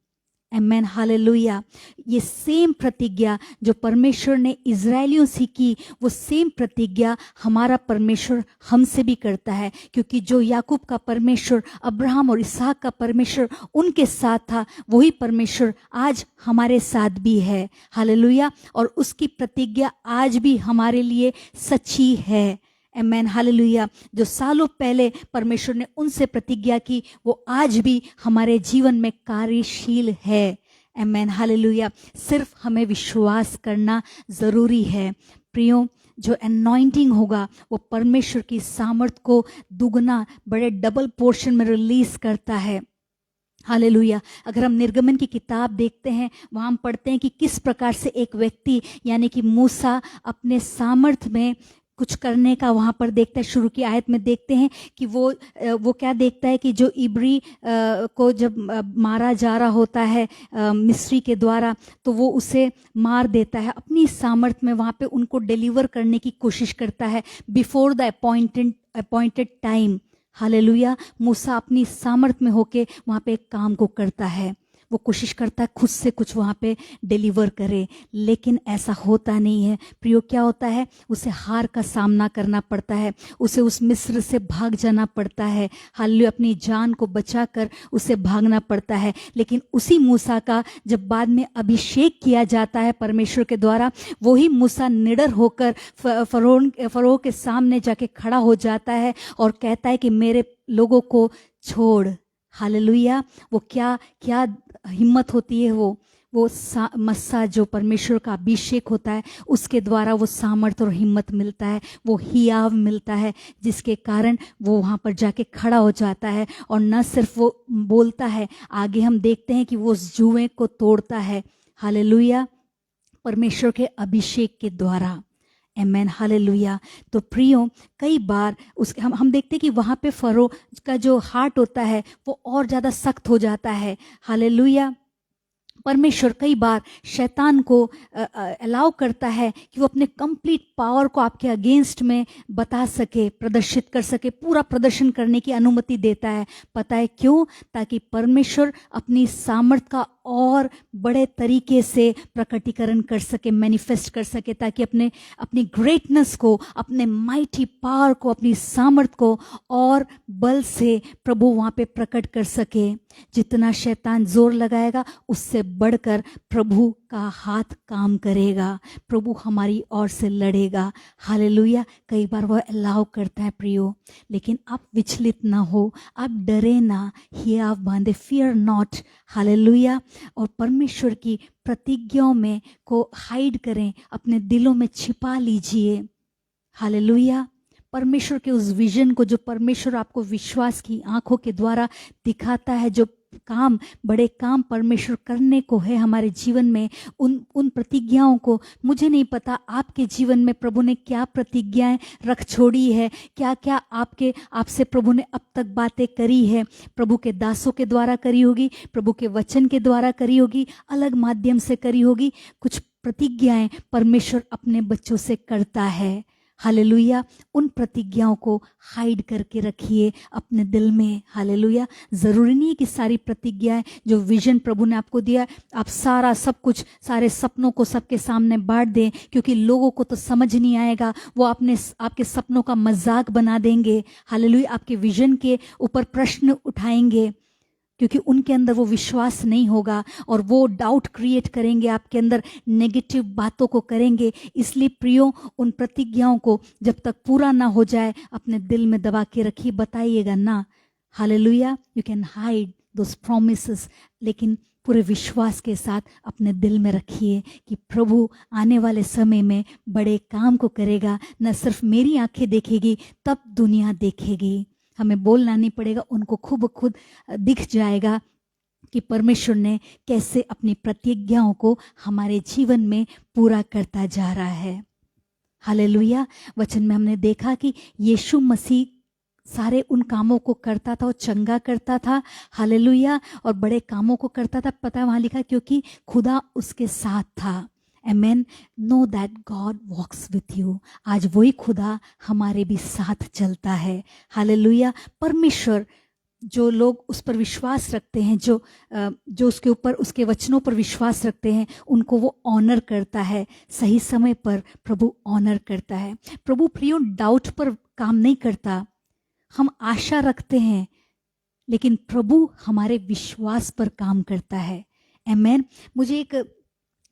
A: Amen. Hallelujah. ये सेम प्रतिज्ञा जो परमेश्वर ने इज़राइलियों से की, वो सेम प्रतिज्ञा हमारा परमेश्वर हमसे भी करता है। क्योंकि जो याकूब का परमेश्वर, अब्राहम और इसहाक का परमेश्वर उनके साथ था, वही परमेश्वर आज हमारे साथ भी है। हालेलुया। और उसकी प्रतिज्ञा आज भी हमारे लिए सच्ची है। आमेन। हालेलुया। जो सालों पहले परमेश्वर ने उनसे प्रतिज्ञा की, वो आज भी हमारे जीवन में कार्यशील है। आमेन। हालेलुया। सिर्फ हमें विश्वास करना जरूरी है प्रियो। जो अनॉइंटिंग होगा वो परमेश्वर की सामर्थ को दुगना, बड़े डबल पोर्शन में रिलीज करता है। हालेलुया। अगर हम निर्गमन की किताब देखते हैं, वहाँ हम पढ़ते हैं कि किस प्रकार से एक व्यक्ति यानी कि मूसा अपने सामर्थ में कुछ करने का वहाँ पर देखता है। शुरू की आयत में देखते हैं कि वो क्या देखता है कि जो इब्री को जब मारा जा रहा होता है मिस्री के द्वारा, तो वो उसे मार देता है। अपनी सामर्थ्य में वहाँ पे उनको डिलीवर करने की कोशिश करता है बिफोर द अपॉइंटेड टाइम। हालेलुया। मूसा अपनी सामर्थ्य में होके वहाँ पे एक काम को करता है। वो कोशिश करता है खुद से कुछ वहाँ पे डिलीवर करे, लेकिन ऐसा होता नहीं है। प्रियो, क्या होता है? उसे हार का सामना करना पड़ता है, उसे उस मिस्र से भाग जाना पड़ता है। हालेलुया। अपनी जान को बचाकर उसे भागना पड़ता है। लेकिन उसी मूसा का जब बाद में अभिषेक किया जाता है परमेश्वर के द्वारा, वही मूसा निडर होकर फरोह के सामने जाके खड़ा हो जाता है और कहता है कि मेरे लोगों को छोड़। हालेलुया। वो क्या क्या हिम्मत होती है। वो मस्सा जो परमेश्वर का अभिषेक होता है, उसके द्वारा वो सामर्थ्य और हिम्मत मिलता है, वो हियाव मिलता है, जिसके कारण वो वहाँ पर जाके खड़ा हो जाता है। और न सिर्फ वो बोलता है, आगे हम देखते हैं कि वो उस जुए को तोड़ता है। हालेलुया। परमेश्वर के अभिषेक के द्वारा। आमेन। हालेलुया। तो प्रियो, कई बार हम देखते हैं कि वहाँ पे फरो का जो हार्ट होता है वो और ज़्यादा सख्त हो जाता है। हालेलुया। परमेश्वर कई बार शैतान को अलाउ करता है कि वो अपने कंप्लीट पावर को आपके अगेंस्ट में बता सके, प्रदर्शित कर सके, पूरा प्रदर्शन करने की अनुमति देता है। पता है क्यों? ताकि परमेश्वर अपनी सामर्थ का और बड़े तरीके से प्रकटीकरण कर सके, मैनिफेस्ट कर सके, ताकि अपनी ग्रेटनेस को, अपने माइटी पावर को, अपनी सामर्थ को और बल से प्रभु वहाँ पे प्रकट कर सके। जितना शैतान जोर लगाएगा, उससे बढ़कर प्रभु का हाथ काम करेगा, प्रभु हमारी ओर से लड़ेगा। हालेलुया। कई बार वह अलाउ करता है प्रियो, लेकिन आप विचलित ना हो, आप डरे ना, हियाव बांधे, फियर नॉट। हालेलुया। और परमेश्वर की प्रतिज्ञाओं में को हाइड करें, अपने दिलों में छिपा लीजिए। हालेलुया। परमेश्वर के उस विजन को, जो परमेश्वर आपको विश्वास की आंखों के द्वारा दिखाता है, जो बड़े काम परमेश्वर करने को है हमारे जीवन में, उन प्रतिज्ञाओं को, मुझे नहीं पता आपके जीवन में प्रभु ने क्या प्रतिज्ञाएं रख छोड़ी है, क्या क्या आपसे प्रभु ने अब तक बातें करी है। प्रभु के दासों के द्वारा करी होगी, प्रभु के वचन के द्वारा करी होगी, अलग माध्यम से करी होगी। कुछ प्रतिज्ञाएं परमेश्वर अपने बच्चों से करता है। हालेलुया। उन प्रतिज्ञाओं को हाइड करके रखिए अपने दिल में। हालेलुया। ज़रूरी नहीं है कि सारी प्रतिज्ञाएं, जो विजन प्रभु ने आपको दिया, आप सारा सब कुछ, सारे सपनों को सबके सामने बांट दें, क्योंकि लोगों को तो समझ नहीं आएगा। वो आपके सपनों का मजाक बना देंगे। हालेलुया। आपके विजन के ऊपर प्रश्न उठाएंगे, क्योंकि उनके अंदर वो विश्वास नहीं होगा और वो डाउट क्रिएट करेंगे आपके अंदर, नेगेटिव बातों को करेंगे। इसलिए प्रियो, उन प्रतिज्ञाओं को जब तक पूरा ना हो जाए अपने दिल में दबा के रखिए, बताइएगा ना। Hallelujah. You can hide those promises, लेकिन पूरे विश्वास के साथ अपने दिल में रखिए कि प्रभु आने वाले समय में बड़े काम को करेगा। न सिर्फ मेरी आंखें देखेगी, तब दुनिया देखेगी। हमें बोलना नहीं पड़ेगा, उनको खुद दिख जाएगा कि परमेश्वर ने कैसे अपनी प्रतिज्ञाओं को हमारे जीवन में पूरा करता जा रहा है। हालेलुया। वचन में हमने देखा कि यीशु मसीह सारे उन कामों को करता था, वो चंगा करता था। हालेलुया। और बड़े कामों को करता था। पता है वहाँ लिखा, क्योंकि खुदा उसके साथ था। Amen. Know that God walks with you. आज वही खुदा हमारे भी साथ चलता है। हालेलुया। परमेश्वर, जो लोग उस पर विश्वास रखते हैं, जो उसके ऊपर, उसके वचनों पर विश्वास रखते हैं, उनको वो ऑनर करता है। सही समय पर प्रभु ऑनर करता है। प्रभु प्रियो डाउट पर काम नहीं करता। हम आशा रखते हैं, लेकिन प्रभु हमारे विश्वास पर काम करता है। आमेन। मुझे एक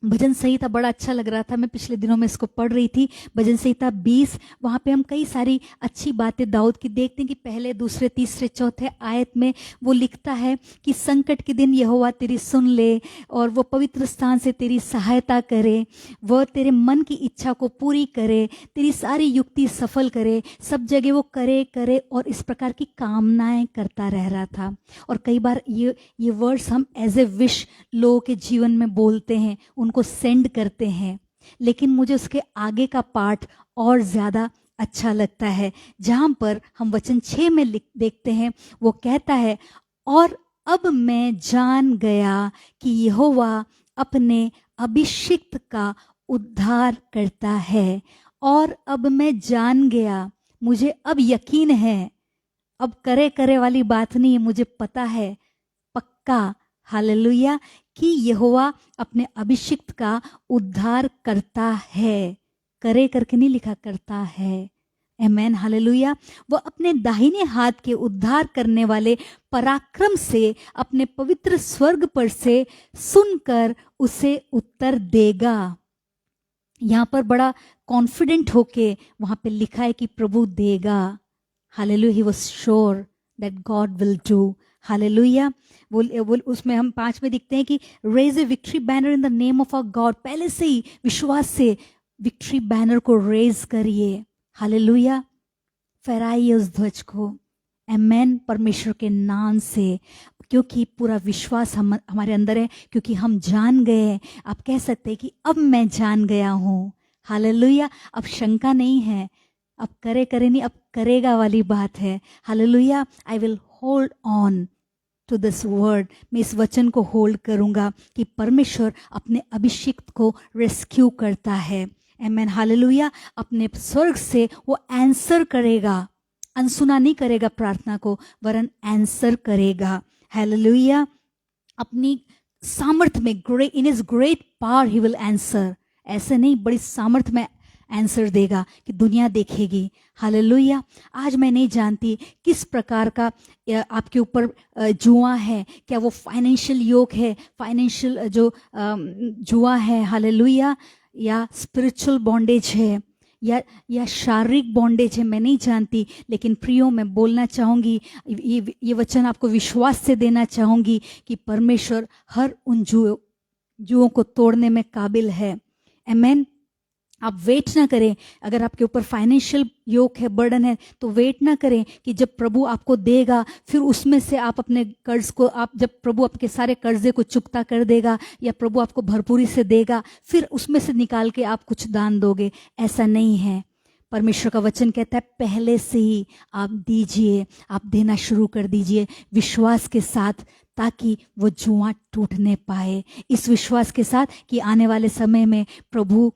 A: भजन संहिता बड़ा अच्छा लग रहा था, मैं पिछले दिनों में इसको पढ़ रही थी। भजन संहिता 20, वहाँ पे हम कई सारी अच्छी बातें दाऊद की देखते हैं कि पहले, दूसरे, तीसरे, चौथे आयत में वो लिखता है कि संकट के दिन यहोवा तेरी सुन ले और वो पवित्र स्थान से तेरी सहायता करे, वह तेरे मन की इच्छा को पूरी करे, तेरी सारी युक्ति सफल करे, सब जगह वो करे और इस प्रकार की कामनाएं करता रह रहा था। और कई बार ये वर्ड्स हम एज ए विश लोगों के जीवन में बोलते हैं, उनको सेंड करते हैं, लेकिन मुझे उसके आगे का पार्ट और ज़्यादा अच्छा लगता है, जहाँ पर हम वचन 6 में देखते हैं, वो कहता है, और अब मैं जान गया कि यहोवा अपने अभिषिक्त का उद्धार करता है। और अब मैं जान गया, मुझे अब यकीन है, अब करे करे वाली बात नहीं है, मुझे पता है पक्का, हालेलुया, कि यहोवा अपने अभिषिक्त का उद्धार करता है। करे करके नहीं लिखा, करता है। आमेन, हालेलुया। वह अपने दाहिने हाथ के उद्धार करने वाले पराक्रम से अपने पवित्र स्वर्ग पर से सुनकर उसे उत्तर देगा। यहाँ पर बड़ा कॉन्फिडेंट होके वहां पे लिखा है कि प्रभु देगा। Hallelujah, he was sure that God will do. Hallelujah. वो उसमें हम 5 में दिखते हैं कि raise a victory banner in the name of our God. पहले से ही विश्वास से विक्ट्री बैनर को रेज करिए। हालेलुया, फहराइए उस ध्वज को। आमेन, परमेश्वर के नाम से, क्योंकि पूरा विश्वास हमारे अंदर है, क्योंकि हम जान गए हैं। आप कह सकते हैं कि अब मैं जान गया हूँ। हालेलुया, अब शंका नहीं है, अब करे नहीं, अब करेगा वाली बात है। Hallelujah, I will hold on to this word. मैं इस वचन को होल्ड करूंगा कि परमेश्वर अपने अभिषिक्त को रेस्क्यू करता है। आमेन, हालेलुया। अपने स्वर्ग से वो आंसर करेगा, अनसुना नहीं करेगा प्रार्थना को, वरन आंसर करेगा। हालेलुया। अपनी सामर्थ में, in his great power he will answer. ऐसे नहीं, बड़ी सामर्थ में आंसर देगा कि दुनिया देखेगी। हालेलुया। आज मैं नहीं जानती किस प्रकार का आपके ऊपर जुआ है, क्या वो फाइनेंशियल योक है, फाइनेंशियल जो जुआ है, हालेलुया, या स्पिरिचुअल बॉन्डेज है, या शारीरिक बॉन्डेज है, मैं नहीं जानती। लेकिन प्रियो, मैं बोलना चाहूँगी, ये वचन आपको विश्वास से देना चाहूँगी कि परमेश्वर हर उन जुओं को तोड़ने में काबिल है। आमेन। आप वेट ना करें। अगर आपके ऊपर फाइनेंशियल योक है, बर्डन है, तो वेट ना करें कि जब प्रभु आपको देगा, फिर उसमें से आप अपने कर्ज को, आप जब प्रभु आपके सारे कर्जे को चुकता कर देगा, या प्रभु आपको भरपूरी से देगा, फिर उसमें से निकाल के आप कुछ दान दोगे। ऐसा नहीं है। परमेश्वर का वचन कहता है पहले से ही आप दीजिए, आप देना शुरू कर दीजिए विश्वास के साथ, ताकि वो जुआ टूटने पाए। इस विश्वास के साथ कि आने वाले समय में प्रभु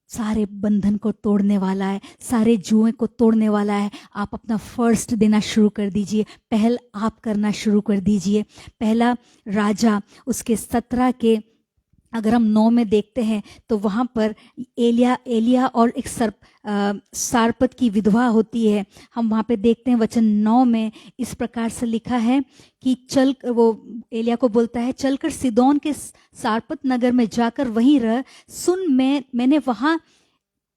A: सारे बंधन को तोड़ने वाला है, सारे जुए को तोड़ने वाला है। आप अपना फर्स्ट देना शुरू कर दीजिए, पहल आप करना शुरू कर दीजिए। पहला राजा उसके 17 के अगर हम 9 में देखते हैं, तो वहाँ पर एलिया और एक सारपत की विधवा होती है। हम वहाँ पे देखते हैं वचन 9 में इस प्रकार से लिखा है कि वो एलिया को बोलता है, चलकर सिदोन के सारपत नगर में जाकर वहीं रह। सुन, मैंने वहाँ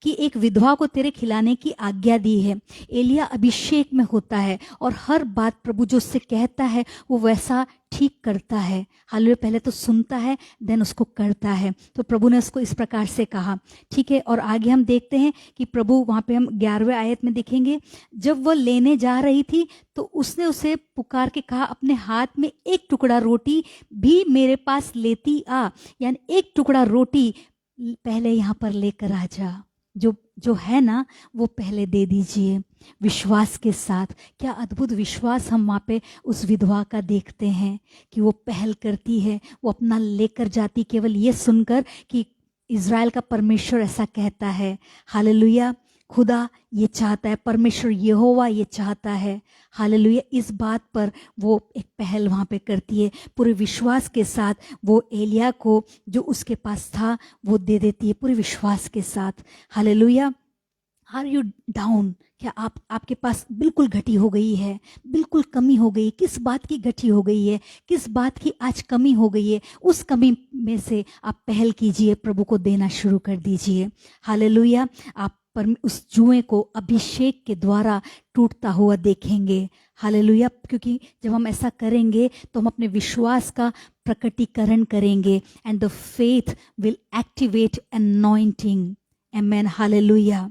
A: कि एक विधवा को तेरे खिलाने की आज्ञा दी है। एलिया अभिषेक में होता है और हर बात प्रभु जो उससे कहता है वो वैसा ठीक करता है। हालेलुया, पहले तो सुनता है, देन उसको करता है। तो प्रभु ने उसको इस प्रकार से कहा, ठीक है। और आगे हम देखते हैं कि प्रभु वहाँ पे हम 11वें आयत में देखेंगे, जब वह लेने जा रही थी तो उसने उसे पुकार के कहा, अपने हाथ में एक टुकड़ा रोटी भी मेरे पास लेती आ, यानी एक टुकड़ा रोटी पहले यहाँ पर लेकर आ जा। जो है ना वो पहले दे दीजिए विश्वास के साथ। क्या अद्भुत विश्वास हम वहाँ पे उस विधवा का देखते हैं कि वो पहल करती है, वो अपना लेकर जाती, केवल ये सुनकर कि इज़राइल का परमेश्वर ऐसा कहता है। हालेलुया, खुदा ये चाहता है, परमेश्वर यहोवा ये चाहता है। हालेलुया, इस बात पर वो एक पहल वहाँ पे करती है। पूरे विश्वास के साथ वो एलिया को जो उसके पास था वो दे देती है, पूरे विश्वास के साथ। हालेलुया। Are you down? क्या आपके पास बिल्कुल घटी हो गई है, बिल्कुल कमी हो गई? किस बात की घटी हो गई है, किस बात की आज कमी हो गई है? उस कमी में से आप पहल कीजिए, प्रभु को देना शुरू कर दीजिए। हालेलुया। आप उस जुए को अभिषेक के द्वारा टूटता हुआ देखेंगे। हालेलुया, क्योंकि जब हम ऐसा करेंगे तो हम अपने विश्वास का प्रकटीकरण करेंगे, and the faith will activate anointing. Amen, hallelujah.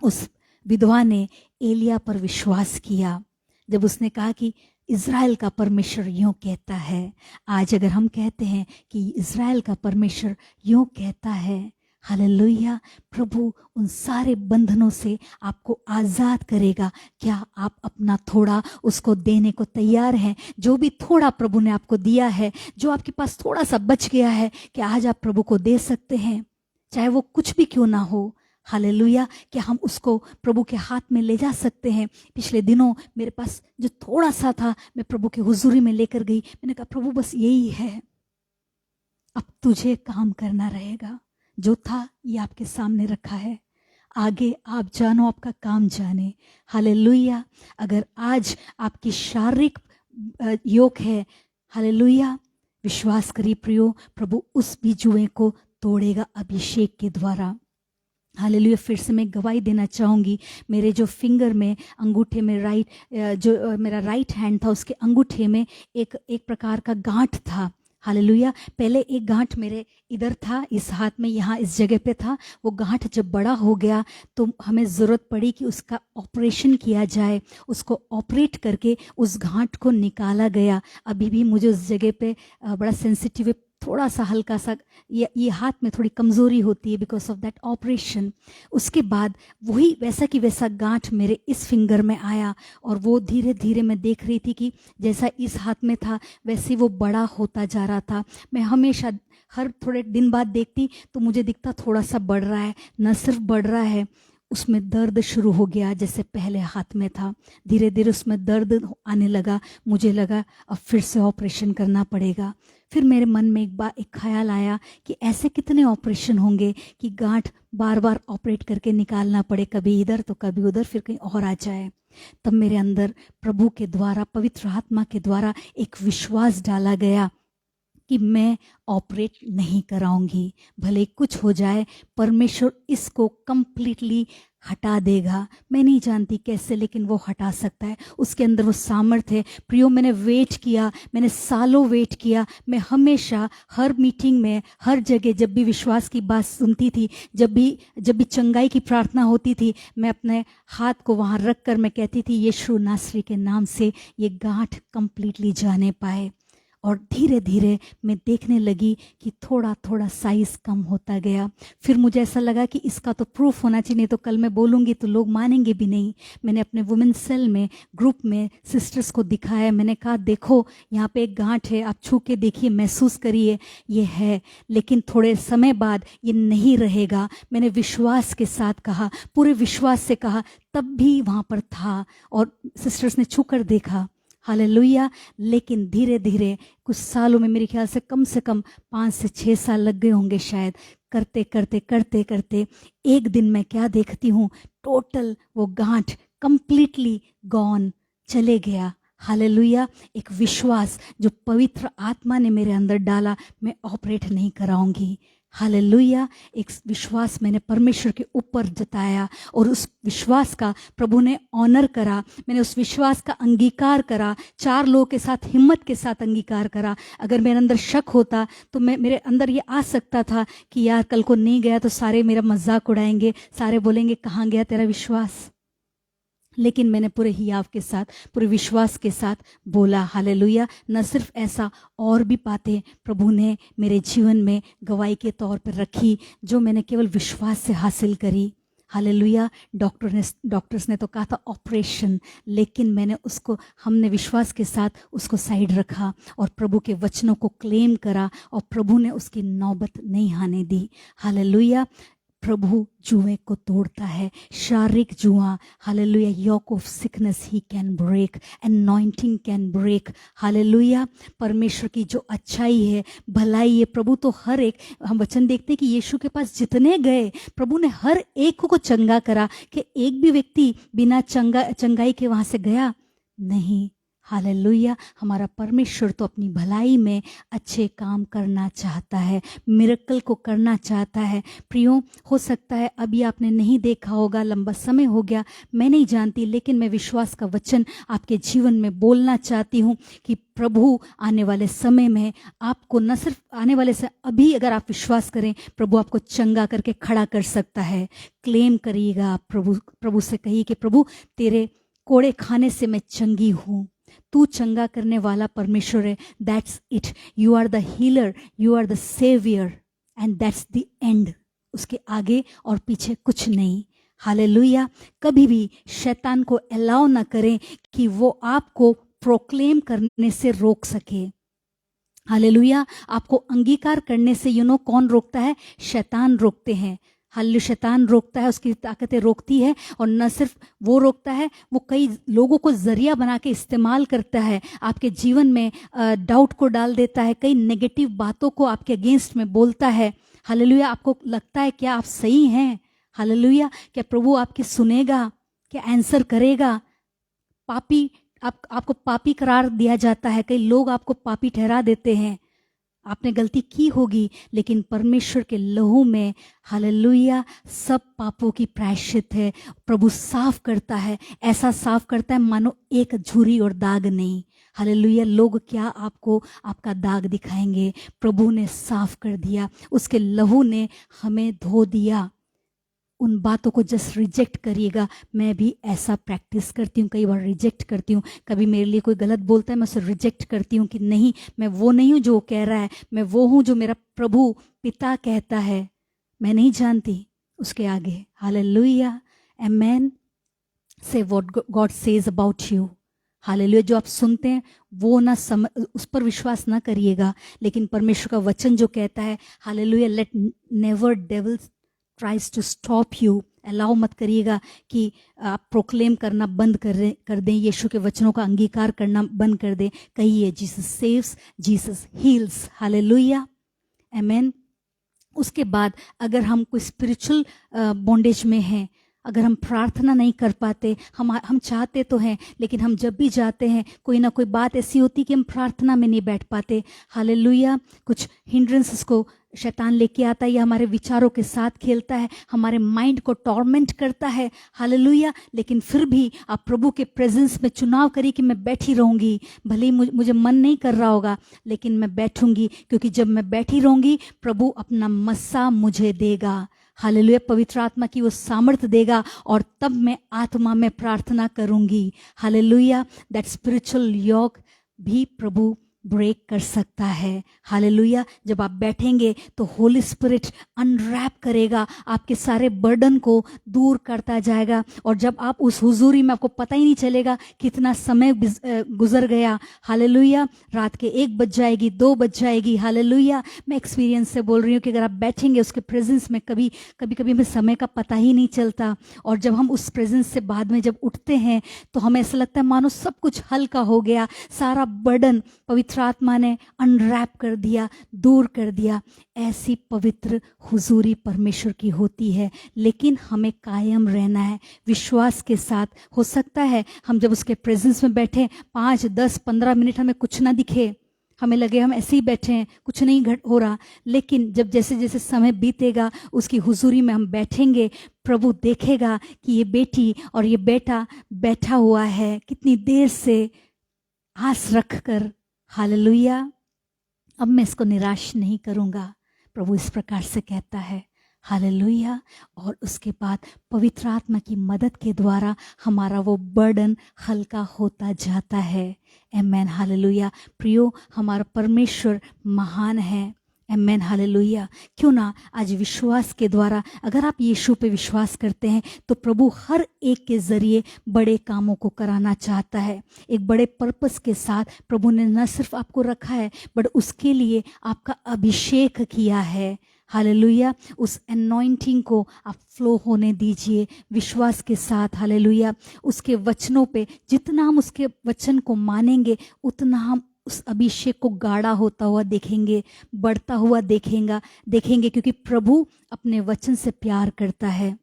A: उस विधवा ने एलिया पर विश्वास किया जब उसने कहा कि इज़राइल का परमेश्वर यूँ कहता है। आज अगर हम कहते हैं कि इज़राइल का परमेश्वर यूँ कहता है, हालेलुया। प्रभु उन सारे बंधनों से आपको आज़ाद करेगा। क्या आप अपना थोड़ा उसको देने को तैयार हैं? जो भी थोड़ा प्रभु ने आपको दिया है, जो आपके पास थोड़ा सा बच गया है, क्या आज आप प्रभु को दे सकते हैं? चाहे वो कुछ भी क्यों ना हो। हालेलुया। क्या हम उसको प्रभु के हाथ में ले जा सकते हैं? पिछले दिनों मेरे पास जो थोड़ा सा था, मैं प्रभु के हुजूरी में लेकर गई। मैंने कहा प्रभु बस यही है, अब तुझे काम करना रहेगा। जो था ये आपके सामने रखा है, आगे आप जानो, आपका काम जाने। हालेलुया। अगर आज आपकी शारीरिक योग है, हालेलुया, विश्वास करिए प्रियो, प्रभु उस भी जुए को तोड़ेगा अभिषेक के द्वारा। हालेलुया। फिर से मैं गवाही देना चाहूँगी, मेरे जो फिंगर में, अंगूठे में, जो मेरा राइट हैंड था, उसके अंगूठे में एक प्रकार का गांठ था। हालेलुया। पहले एक गांठ मेरे इधर था, इस हाथ में, यहाँ इस जगह पे था। वो गांठ जब बड़ा हो गया तो हमें ज़रूरत पड़ी कि उसका ऑपरेशन किया जाए। उसको ऑपरेट करके उस गांठ को निकाला गया। अभी भी मुझे उस जगह पे बड़ा सेंसिटिव है, थोड़ा सा हल्का सा ये हाथ में थोड़ी कमज़ोरी होती है बिकॉज ऑफ दैट ऑपरेशन। उसके बाद वही वैसा कि वैसा गांठ मेरे इस फिंगर में आया, और वो धीरे धीरे मैं देख रही थी कि जैसा इस हाथ में था वैसे वो बड़ा होता जा रहा था। मैं हमेशा हर थोड़े दिन बाद देखती तो मुझे दिखता थोड़ा सा बढ़ रहा है। न सिर्फ बढ़ रहा है, उसमें दर्द शुरू हो गया जैसे पहले हाथ में था। धीरे धीरे उसमें दर्द आने लगा। मुझे लगा अब फिर से ऑपरेशन करना पड़ेगा। फिर मेरे मन में एक ख्याल आया कि ऐसे कितने ऑपरेशन होंगे कि गांठ बार बार ऑपरेट करके निकालना पड़े, कभी इधर तो कभी उधर, फिर कहीं और आ जाए। तब मेरे अंदर प्रभु के द्वारा, पवित्र आत्मा के द्वारा एक विश्वास डाला गया कि मैं ऑपरेट नहीं कराऊंगी, भले कुछ हो जाए, परमेश्वर इसको कंप्लीटली हटा देगा। मैं नहीं जानती कैसे, लेकिन वो हटा सकता है। उसके अंदर वो सामर्थ्य है। प्रियो, मैंने वेट किया, मैंने सालों वेट किया। मैं हमेशा हर मीटिंग में, हर जगह जब भी विश्वास की बात सुनती थी, जब भी चंगाई की प्रार्थना होती थी, मैं अपने हाथ को वहाँ रख कर मैं कहती थी, यीशु नासरी के नाम से ये गांठ कंप्लीटली जाने पाए। और धीरे धीरे मैं देखने लगी कि थोड़ा थोड़ा साइज कम होता गया। फिर मुझे ऐसा लगा कि इसका तो प्रूफ होना चाहिए, नहीं तो कल मैं बोलूँगी तो लोग मानेंगे भी नहीं। मैंने अपने वुमेन सेल में, ग्रुप में सिस्टर्स को दिखाया। मैंने कहा देखो यहाँ पे एक गांठ है, आप छू के देखिए, महसूस करिए, ये है, लेकिन थोड़े समय बाद ये नहीं रहेगा। मैंने विश्वास के साथ कहा, पूरे विश्वास से कहा, तब भी वहाँ पर था। और सिस्टर्स ने छू कर देखा। हालेलुया। लेकिन धीरे धीरे कुछ सालों में, मेरे ख्याल से कम 5 से 6 साल लग गए होंगे शायद, करते करते करते करते एक दिन मैं क्या देखती हूँ, टोटल वो गांठ कंप्लीटली गॉन, चले गया। हालेलुया। एक विश्वास जो पवित्र आत्मा ने मेरे अंदर डाला, मैं ऑपरेट नहीं कराऊंगी। हालेलुया। एक विश्वास मैंने परमेश्वर के ऊपर जताया, और उस विश्वास का प्रभु ने ऑनर करा। मैंने उस विश्वास का अंगीकार करा, 4 लोगों के साथ हिम्मत के साथ अंगीकार करा। अगर मेरे अंदर शक होता तो मेरे अंदर ये आ सकता था कि यार कल को नहीं गया तो सारे मेरा मजाक उड़ाएंगे, सारे बोलेंगे कहाँ गया तेरा विश्वास। लेकिन मैंने पूरे हियाव के साथ, पूरे विश्वास के साथ बोला। हालेलुया। न सिर्फ ऐसा, और भी बातें प्रभु ने मेरे जीवन में गवाही के तौर पर रखी, जो मैंने केवल विश्वास से हासिल करी। हालेलुया। डॉक्टर्स ने तो कहा था ऑपरेशन, लेकिन हमने विश्वास के साथ उसको साइड रखा और प्रभु के वचनों को क्लेम करा, और प्रभु ने उसकी नौबत नहीं आने दी। हालेलुया। प्रभु जुए को तोड़ता है, शारीरिक जुआ। Hallelujah. Yoke of sickness he can break, anointing can break. Hallelujah. परमेश्वर की जो अच्छाई है, भलाई है, प्रभु तो हर एक, हम वचन देखते हैं कि यीशु के पास जितने गए, प्रभु ने हर एक को चंगा करा, कि एक भी व्यक्ति बिना चंगाई के वहां से गया नहीं। हालेलुया। हमारा परमेश्वर तो अपनी भलाई में अच्छे काम करना चाहता है, मिरेकल को करना चाहता है। प्रियो, हो सकता है अभी आपने नहीं देखा होगा, लंबा समय हो गया, मैं नहीं जानती, लेकिन मैं विश्वास का वचन आपके जीवन में बोलना चाहती हूँ कि प्रभु आने वाले समय में आपको, न सिर्फ आने वाले से, अभी अगर आप विश्वास करें, प्रभु आपको चंगा करके खड़ा कर सकता है। क्लेम करिएगा आप, प्रभु से कहिए कि प्रभु तेरे कोड़े खाने से मैं चंगी हूँ, तू चंगा करने वाला परमेश्वर है। That's it. You are the healer, you are the saviour, and that's the end. उसके आगे और पीछे कुछ नहीं। हालेलुया। कभी भी शैतान को अलाउ ना करें कि वो आपको प्रोक्लेम करने से रोक सके। हालेलुया। आपको अंगीकार करने से कौन रोकता है? शैतान रोकते हैं। हालेलुया। शैतान रोकता है, उसकी ताकतें रोकती है। और न सिर्फ वो रोकता है, वो कई लोगों को जरिया बना के इस्तेमाल करता है, आपके जीवन में डाउट को डाल देता है, कई नेगेटिव बातों को आपके अगेंस्ट में बोलता है। हालेलुया। आपको लगता है क्या आप सही हैं? हालेलुया। क्या प्रभु आपकी सुनेगा? क्या आंसर करेगा? पापी आपको पापी करार दिया जाता है। कई लोग आपको पापी ठहरा देते हैं। आपने गलती की होगी, लेकिन परमेश्वर के लहू में हालेलुया सब पापों की प्रायश्चित है। प्रभु साफ करता है, ऐसा साफ करता है मानो एक झुर्री और दाग नहीं। हालेलुया। लोग क्या आपको आपका दाग दिखाएंगे? प्रभु ने साफ कर दिया, उसके लहू ने हमें धो दिया। उन बातों को जस्ट रिजेक्ट करिएगा। मैं भी ऐसा प्रैक्टिस करती हूँ, कई बार रिजेक्ट करती हूँ। कभी मेरे लिए कोई गलत बोलता है, मैं उसे रिजेक्ट करती हूँ कि नहीं, मैं वो नहीं हूँ जो वो कह रहा है, मैं वो हूँ जो मेरा प्रभु पिता कहता है। मैं नहीं जानती उसके आगे। हालेलुया। आमेन। से what God says about you. Hallelujah. जो आप सुनते हैं वो ना उस पर विश्वास ना करिएगा, लेकिन परमेश्वर का वचन जो कहता है, hallelujah, let never devils tries to stop you. Allow मत करिएगा कि आप प्रोक्लेम करना बंद कर दें, यीशु के वचनों का अंगीकार करना बंद कर दें। कहिए जीसस सेव्स, जीसस हील्स। हालेलुया। आमेन। उसके बाद अगर हम कोई स्पिरिचुअल बॉन्डेज में हैं, अगर हम प्रार्थना नहीं कर पाते, हम चाहते तो हैं, लेकिन हम जब भी जाते हैं कोई ना कोई बात ऐसी होती कि हम प्रार्थना में नहीं बैठ पाते। हालेलुया। कुछ हिंड्रेंसेस को शैतान लेके आता है या हमारे विचारों के साथ खेलता है, हमारे माइंड को टॉर्मेंट करता है। हालेलुया। लेकिन फिर भी आप प्रभु के प्रेजेंस में चुनाव करिए कि मैं बैठी रहूंगी, भले ही मुझे मन नहीं कर रहा होगा, लेकिन मैं बैठूंगी, क्योंकि जब मैं बैठी रहूंगी प्रभु अपना मस्सा मुझे देगा। हालेलुया। पवित्र आत्मा की वो सामर्थ्य देगा और तब मैं आत्मा में प्रार्थना करूंगी। हालेलुया। दैट स्पिरिचुअल योग भी प्रभु ब्रेक कर सकता है। हालेलुया। जब आप बैठेंगे तो होली स्पिरिट अनरैप करेगा, आपके सारे बर्डन को दूर करता जाएगा। और जब आप उस हुजूरी में, आपको पता ही नहीं चलेगा कितना समय गुजर गया। हालेलुया। रात के 1 बज जाएगी, 2 बज जाएगी। हालेलुया। मैं एक्सपीरियंस से बोल रही हूँ कि अगर आप बैठेंगे उसके प्रेजेंस में, कभी हमें समय का पता ही नहीं चलता। और जब हम उस प्रेजेंस से बाद में जब उठते हैं तो हमें ऐसा लगता है मानो सब कुछ हल्का हो गया, सारा बर्डन पवित्र आत्मा ने अनरैप कर दिया, दूर कर दिया। ऐसी पवित्र हुजूरी परमेश्वर की होती है, लेकिन हमें कायम रहना है विश्वास के साथ। हो सकता है हम जब उसके प्रेजेंस में बैठे 5, 10, 15 मिनट हमें कुछ ना दिखे, हमें लगे हम ऐसे ही बैठे हैं, कुछ नहीं हो रहा, लेकिन जब जैसे जैसे समय बीतेगा उसकी हुजूरी में हम बैठेंगे, प्रभु देखेगा कि ये बेटी और ये बेटा बैठा हुआ है कितनी देर से आस रख कर। हालेलुया। अब मैं इसको निराश नहीं करूंगा, प्रभु इस प्रकार से कहता है। हालेलुया। और उसके बाद पवित्र आत्मा की मदद के द्वारा हमारा वो बर्डन हल्का होता जाता है। आमेन। हालेलुया। प्रियो, हमारा परमेश्वर महान है। आमेन। हालेलुया। क्यों ना आज विश्वास के द्वारा, अगर आप यीशु पे विश्वास करते हैं तो प्रभु हर एक के जरिए बड़े कामों को कराना चाहता है। एक बड़े पर्पस के साथ प्रभु ने न सिर्फ आपको रखा है, बट उसके लिए आपका अभिषेक किया है। हालेलुया। उस अनॉइंटिंग को आप फ्लो होने दीजिए विश्वास के साथ। हालेलुया। उसके वचनों पे जितना हम उसके वचन को मानेंगे, उतना हम उस अभिषेक को गाढ़ा होता हुआ देखेंगे, बढ़ता हुआ देखेंगे, क्योंकि प्रभु अपने वचन से प्यार करता है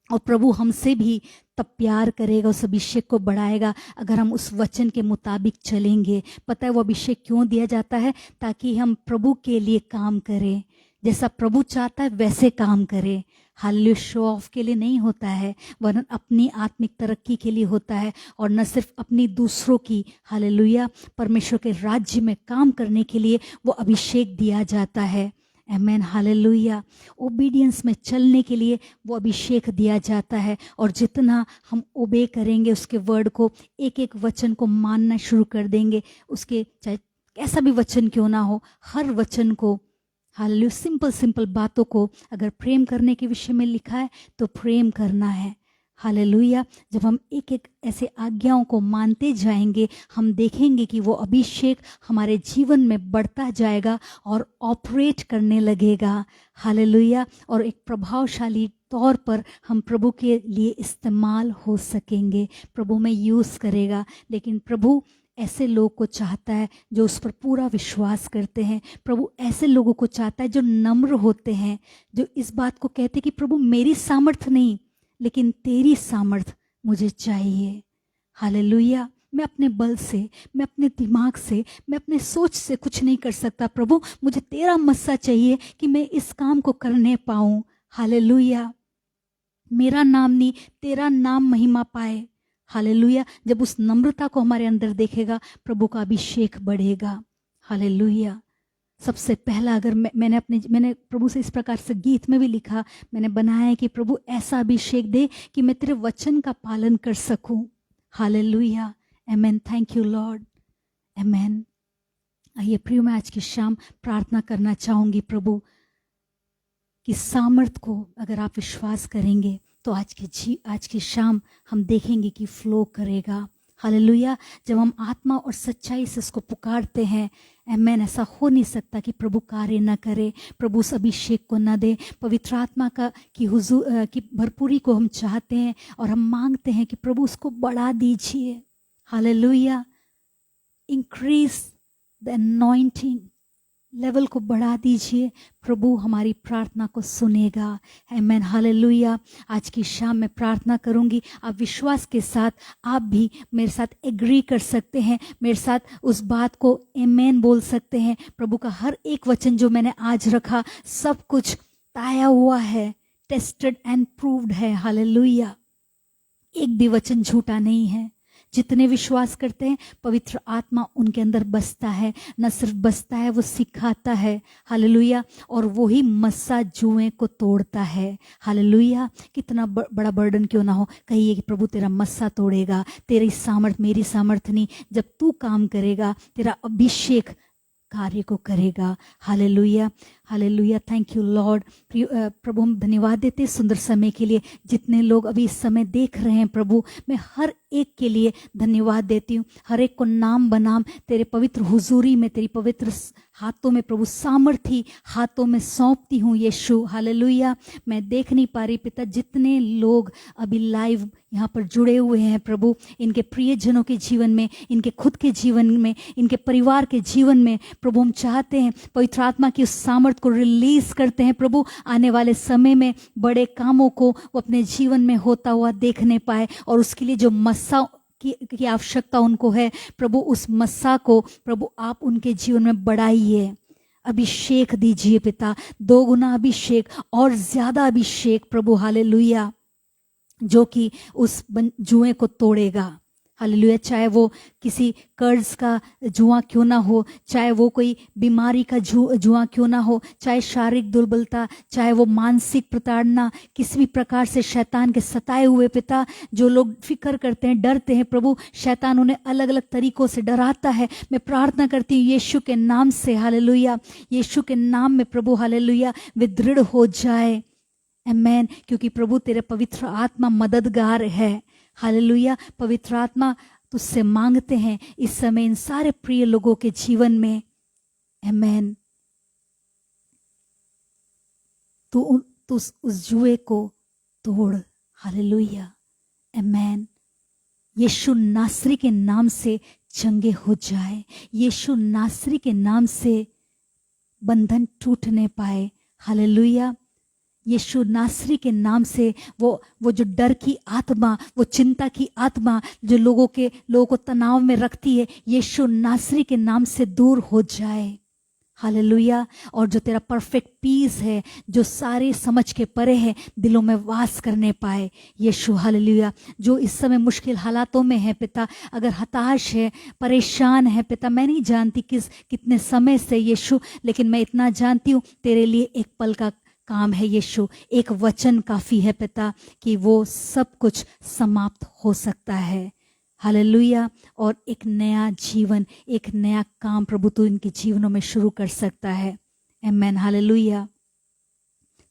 A: और प्रभु हमसे भी तब प्यार करेगा, उस अभिषेक को बढ़ाएगा अगर हम उस वचन के मुताबिक चलेंगे। पता है वो अभिषेक क्यों दिया जाता है? ताकि हम प्रभु के लिए काम करें, जैसा प्रभु चाहता है वैसे काम करें। हालेलुया। शो ऑफ के लिए नहीं होता है, वरन अपनी आत्मिक तरक्की के लिए होता है, और न सिर्फ अपनी, दूसरों की। हालेलुया। परमेश्वर के राज्य में काम करने के लिए वो अभिषेक दिया जाता है। आमेन। हालेलुया। ओबीडियंस में चलने के लिए वो अभिषेक दिया जाता है, और जितना हम ओबे करेंगे उसके वर्ड को, एक एक वचन को मानना शुरू कर देंगे, उसके चाहे कैसा भी वचन क्यों ना हो, हर वचन को हालेलुया। सिंपल सिंपल बातों को अगर प्रेम करने के विषय में लिखा है तो प्रेम करना है। हालेलुया। जब हम एक एक ऐसे आज्ञाओं को मानते जाएंगे, हम देखेंगे कि वो अभिषेक हमारे जीवन में बढ़ता जाएगा और ऑपरेट करने लगेगा। हालेलुया। और एक प्रभावशाली तौर पर हम प्रभु के लिए इस्तेमाल हो सकेंगे, प्रभु में यूज़ करेगा। लेकिन प्रभु ऐसे लोग को चाहता है जो उस पर पूरा विश्वास करते हैं। प्रभु ऐसे लोगों को चाहता है जो नम्र होते हैं, जो इस बात को कहते हैं कि प्रभु मेरी सामर्थ नहीं लेकिन तेरी सामर्थ मुझे चाहिए। हालेलुया। मैं अपने बल से, मैं अपने दिमाग से, मैं अपने सोच से कुछ नहीं कर सकता। प्रभु मुझे तेरा मस्सा चाहिए कि मैं इस काम को करने पाऊं। हालेलुया। मेरा नाम नहीं, तेरा नाम महिमा पाए। हालेलुया। जब उस नम्रता को हमारे अंदर देखेगा, प्रभु का अभिषेक बढ़ेगा। हालेलुया। सबसे पहला अगर मैंने प्रभु से इस प्रकार से गीत में भी लिखा, मैंने बनाया है कि प्रभु ऐसा अभिषेक दे कि मैं तेरे वचन का पालन कर सकूं। हालेलुया। आमेन। Thank you Lord. आमेन। आइए प्रियो, मैं आज की शाम प्रार्थना करना चाहूंगी प्रभु की सामर्थ को अगर आप विश्वास करेंगे तो आज की शाम हम देखेंगे कि फ्लो करेगा। हालेलुया। जब हम आत्मा और सच्चाई से उसको पुकारते हैं, आमेन, ऐसा हो नहीं सकता कि प्रभु कार्य न करे, प्रभु उस अभिषेक को न दे। पवित्र आत्मा की भरपूरी को हम चाहते हैं और हम मांगते हैं कि प्रभु उसको बढ़ा दीजिए। Hallelujah. Increase the anointing, level को बढ़ा दीजिए। प्रभु हमारी प्रार्थना को सुनेगा। आमेन। हालेलुया। आज की शाम में प्रार्थना करूंगी, आप विश्वास के साथ आप भी मेरे साथ एग्री कर सकते हैं, मेरे साथ उस बात को आमेन बोल सकते हैं। प्रभु का हर एक वचन जो मैंने आज रखा, सब कुछ ताया हुआ है, टेस्टेड एंड प्रूव्ड है। हालेलुया। एक भी वचन झूठा नहीं है। जितने विश्वास करते हैं, पवित्र आत्मा उनके अंदर बसता है। न सिर्फ बसता है, वो सिखाता है। हालेलुया। और वही मस्सा जुएं को तोड़ता है। हालेलुया। कितना बड़ा बर्डन क्यों ना हो, कहिए कि प्रभु तेरा मस्सा तोड़ेगा। तेरी सामर्थ मेरी सामर्थ नहीं, जब तू काम करेगा तेरा अभिषेक कार्य को करेगा। हालेलुया। हालेलुया। Thank you Lord. प्रभु हम धन्यवाद देते हैं सुंदर समय के लिए। जितने लोग अभी इस समय देख रहे हैं प्रभु, मैं हर एक के लिए धन्यवाद देती हूँ। हर एक को नाम बनाम तेरे पवित्र हुजूरी में, तेरी पवित्र हाथों में प्रभु, सामर्थी हाथों में सौंपती हूँ यीशु। हालेलुया। मैं देख नहीं पा रही पिता, जितने लोग अभी लाइव यहाँ पर जुड़े हुए हैं प्रभु, इनके प्रियजनों के जीवन में, इनके खुद के जीवन में, इनके परिवार के जीवन में प्रभु, हम चाहते हैं पवित्र आत्मा की उस सामर्थ को रिलीज करते हैं प्रभु। आने वाले समय में बड़े कामों को वो अपने जीवन में होता हुआ देखने पाए, और उसके लिए जो मस्सा की आवश्यकता उनको है प्रभु, उस मस्सा को प्रभु आप उनके जीवन में बढ़ाइए। अभिषेक दीजिए पिता, 2 गुना अभिषेक और ज्यादा अभिषेक प्रभु। हालेलुया। जो कि उस जुएं को तोड़ेगा। हालेलुया। चाहे वो किसी कर्ज का जुआ क्यों ना हो, चाहे वो कोई बीमारी का जुआ क्यों ना हो, चाहे शारीरिक दुर्बलता, चाहे वो मानसिक प्रताड़ना, किसी भी प्रकार से शैतान के सताए हुए पिता, जो लोग फिक्र करते हैं, डरते हैं प्रभु, शैतान उन्हें अलग अलग तरीकों से डराता है। मैं प्रार्थना करती हूँ यीशु के नाम से, हालेलुया, यीशु के नाम में प्रभु, हालेलुया, वे दृढ़ हो जाए। आमेन। क्योंकि प्रभु तेरे पवित्र आत्मा मददगार है। हालेलुया। पवित्र आत्मा तुझसे मांगते हैं इस समय इन सारे प्रिय लोगों के जीवन में। आमेन। तू उस जुए को तोड़। हालेलुया। आमेन। यीशु नासरी के नाम से चंगे हो जाए। यीशु नासरी के नाम से बंधन टूटने पाए। हालेलुया। यीशु नासरी के नाम से वो जो डर की आत्मा, वो चिंता की आत्मा जो लोगों को तनाव में रखती है, यीशु नासरी के नाम से दूर हो जाए। हालेलुया। और जो तेरा परफेक्ट पीस है, जो सारे समझ के परे है, दिलों में वास करने पाए यीशु। हालेलुया। जो इस समय मुश्किल हालातों में है पिता, अगर हताश है, परेशान है पिता, मैं नहीं जानती कितने समय से यीशु, लेकिन मैं इतना जानती हूँ तेरे लिए एक पल का काम है यीशु, एक वचन काफी है पिता कि वो सब कुछ समाप्त हो सकता है। हालेलुया। और एक नया जीवन, एक नया काम प्रभु तू इनके जीवनों में शुरू कर सकता है। आमेन, हालेलुया।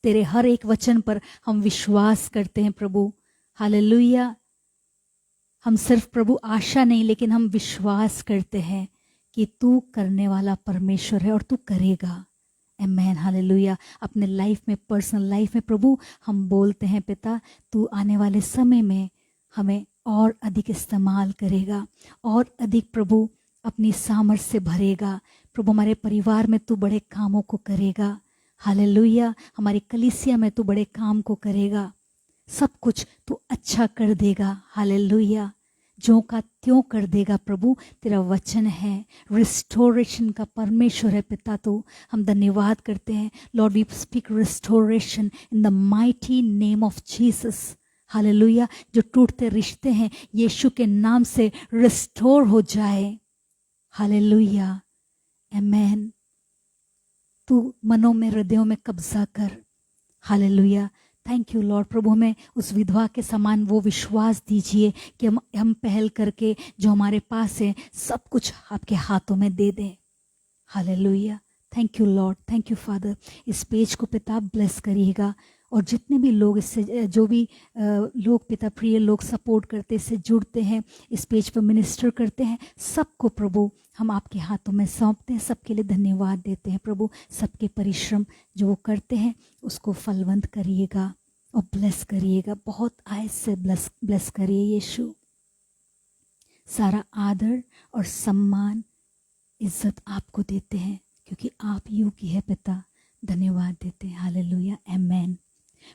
A: तेरे हर एक वचन पर हम विश्वास करते हैं प्रभु, हालेलुया। हम सिर्फ प्रभु आशा नहीं, लेकिन हम विश्वास करते हैं कि तू करने वाला परमेश्वर है और तू करेगा। आमेन, हालेलुया। अपने लाइफ में, पर्सनल लाइफ में प्रभु हम बोलते हैं पिता, तू आने वाले समय में हमें और अधिक इस्तेमाल करेगा, और अधिक प्रभु अपनी सामर्थ से भरेगा। प्रभु हमारे परिवार में तू बड़े कामों को करेगा, हालेलुया। हमारी कलीसिया में तू बड़े काम को करेगा, सब कुछ तू अच्छा कर देगा, हालेलुया। जो का त्यों कर देगा प्रभु, तेरा वचन है। रिस्टोरेशन का परमेश्वर है पिता तू। हम धन्यवाद करते हैं Lord, we speak restoration in the mighty name of Jesus, hallelujah. जो टूटते रिश्ते हैं यीशु के नाम से रिस्टोर हो जाए, हालेलुया, आमेन। तू मनों में, हृदयों में कब्जा कर, हालेलुया। Thank you Lord. प्रभु हमें उस विधवा के समान वो विश्वास दीजिए कि हम पहल करके जो हमारे पास है सब कुछ आपके हाथों में दे दें, hallelujah. Thank you Lord, thank you father. इस पेज को पिता ब्लेस करिएगा, और जितने भी लोग इससे, जो भी लोग पिता प्रिय लोग सपोर्ट करते, इससे जुड़ते हैं, इस पेज पर मिनिस्टर करते हैं, सबको प्रभु हम आपके हाथों में सौंपते हैं। सबके लिए धन्यवाद देते हैं प्रभु। सबके परिश्रम जो वो करते हैं उसको फलवंत करिएगा और ब्लेस करिएगा, बहुत आय से ब्लेस करिए यीशु। सारा आदर और सम्मान, इज्जत आपको देते हैं क्योंकि आप योग्य है पिता। धन्यवाद देते हैं, हालेलुया, आमेन।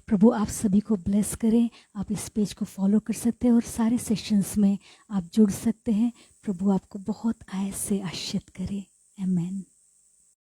A: प्रभु आप सभी को ब्लेस करें। आप इस पेज को फॉलो कर सकते हैं और सारे सेशंस में आप जुड़ सकते हैं। प्रभु आपको बहुत आय से आशीषित करे, आमेन।